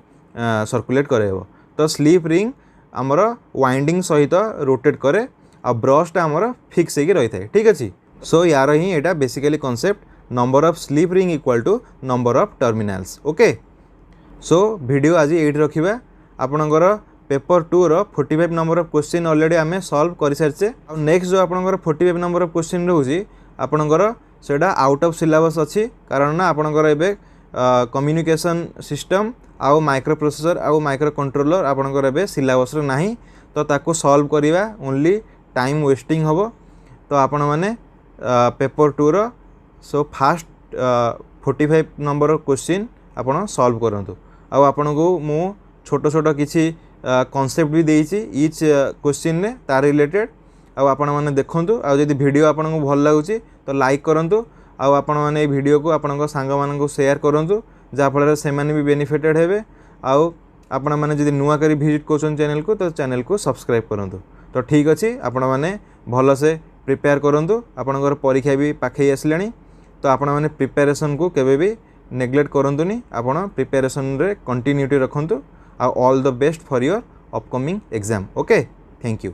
सर्कुलेट करेबो। तो स्लीप रिंग आमर वाइंडिंग सहित रोटेट करे आ ब्रशटा आमर फिक्स होगी रही है। ठीक अच्छे सो यार ही एटा basically concept number of slip ring equal to number of terminals. Okay so video आज ये रखा आपणकर पेपर 2 रो 45 नंबर ऑफ क्वेश्चन ऑलरेडी आमे सॉल्व कर सारी। नेक्स्ट जो आपणकर 45 नंबर ऑफ क्वेश्चन रोचे आपणकर सेटा आउट ऑफ सिलेबस अच्छी कारण ना आपणकर एबे कम्युनिकेशन सिस्टम आउ माइक्रो प्रोसेसर आउ माइक्रो कंट्रोलर आपणकर एबे सिलेबस नाही तो ताको सॉल्व करिवा ओनली टाइम वेस्टिंग हबो। तो आपण माने पेपर 2 रो सो फास्ट 45 नंबर क्वेश्चन आपण सॉल्व करंतु। आउ आपण को मु छोट छोट किछि कॉन्सेप्ट भी देइछि ईच क्वेश्चन ने तार रिलेटेड। आउ आपण माने देखंतु। आउ जदि वीडियो आपण को भल लागुछि तो लाइक करंतु। आउ आपण माने ए वीडियो को आपण सांग मान को शेयर करंतु जा फल से माने भी बेनिफिटेड हेबे। आउ आपण माने जदि नुआ करी विजिट कोचन चैनल को तो चैनल को सब्सक्राइब करंतु। तो ठीक अछि आपण माने भल से प्रिपेयर करंतु। आपणकर परीक्षा भी पाखै आसलानी तो आपण माने प्रिपरेशन को केबे भी नेग्लेक्ट करंतुनी। आपण प्रिपरेशन रे कंटिन्यूटी रखंतु। All the best for your upcoming exam. Okay, thank you.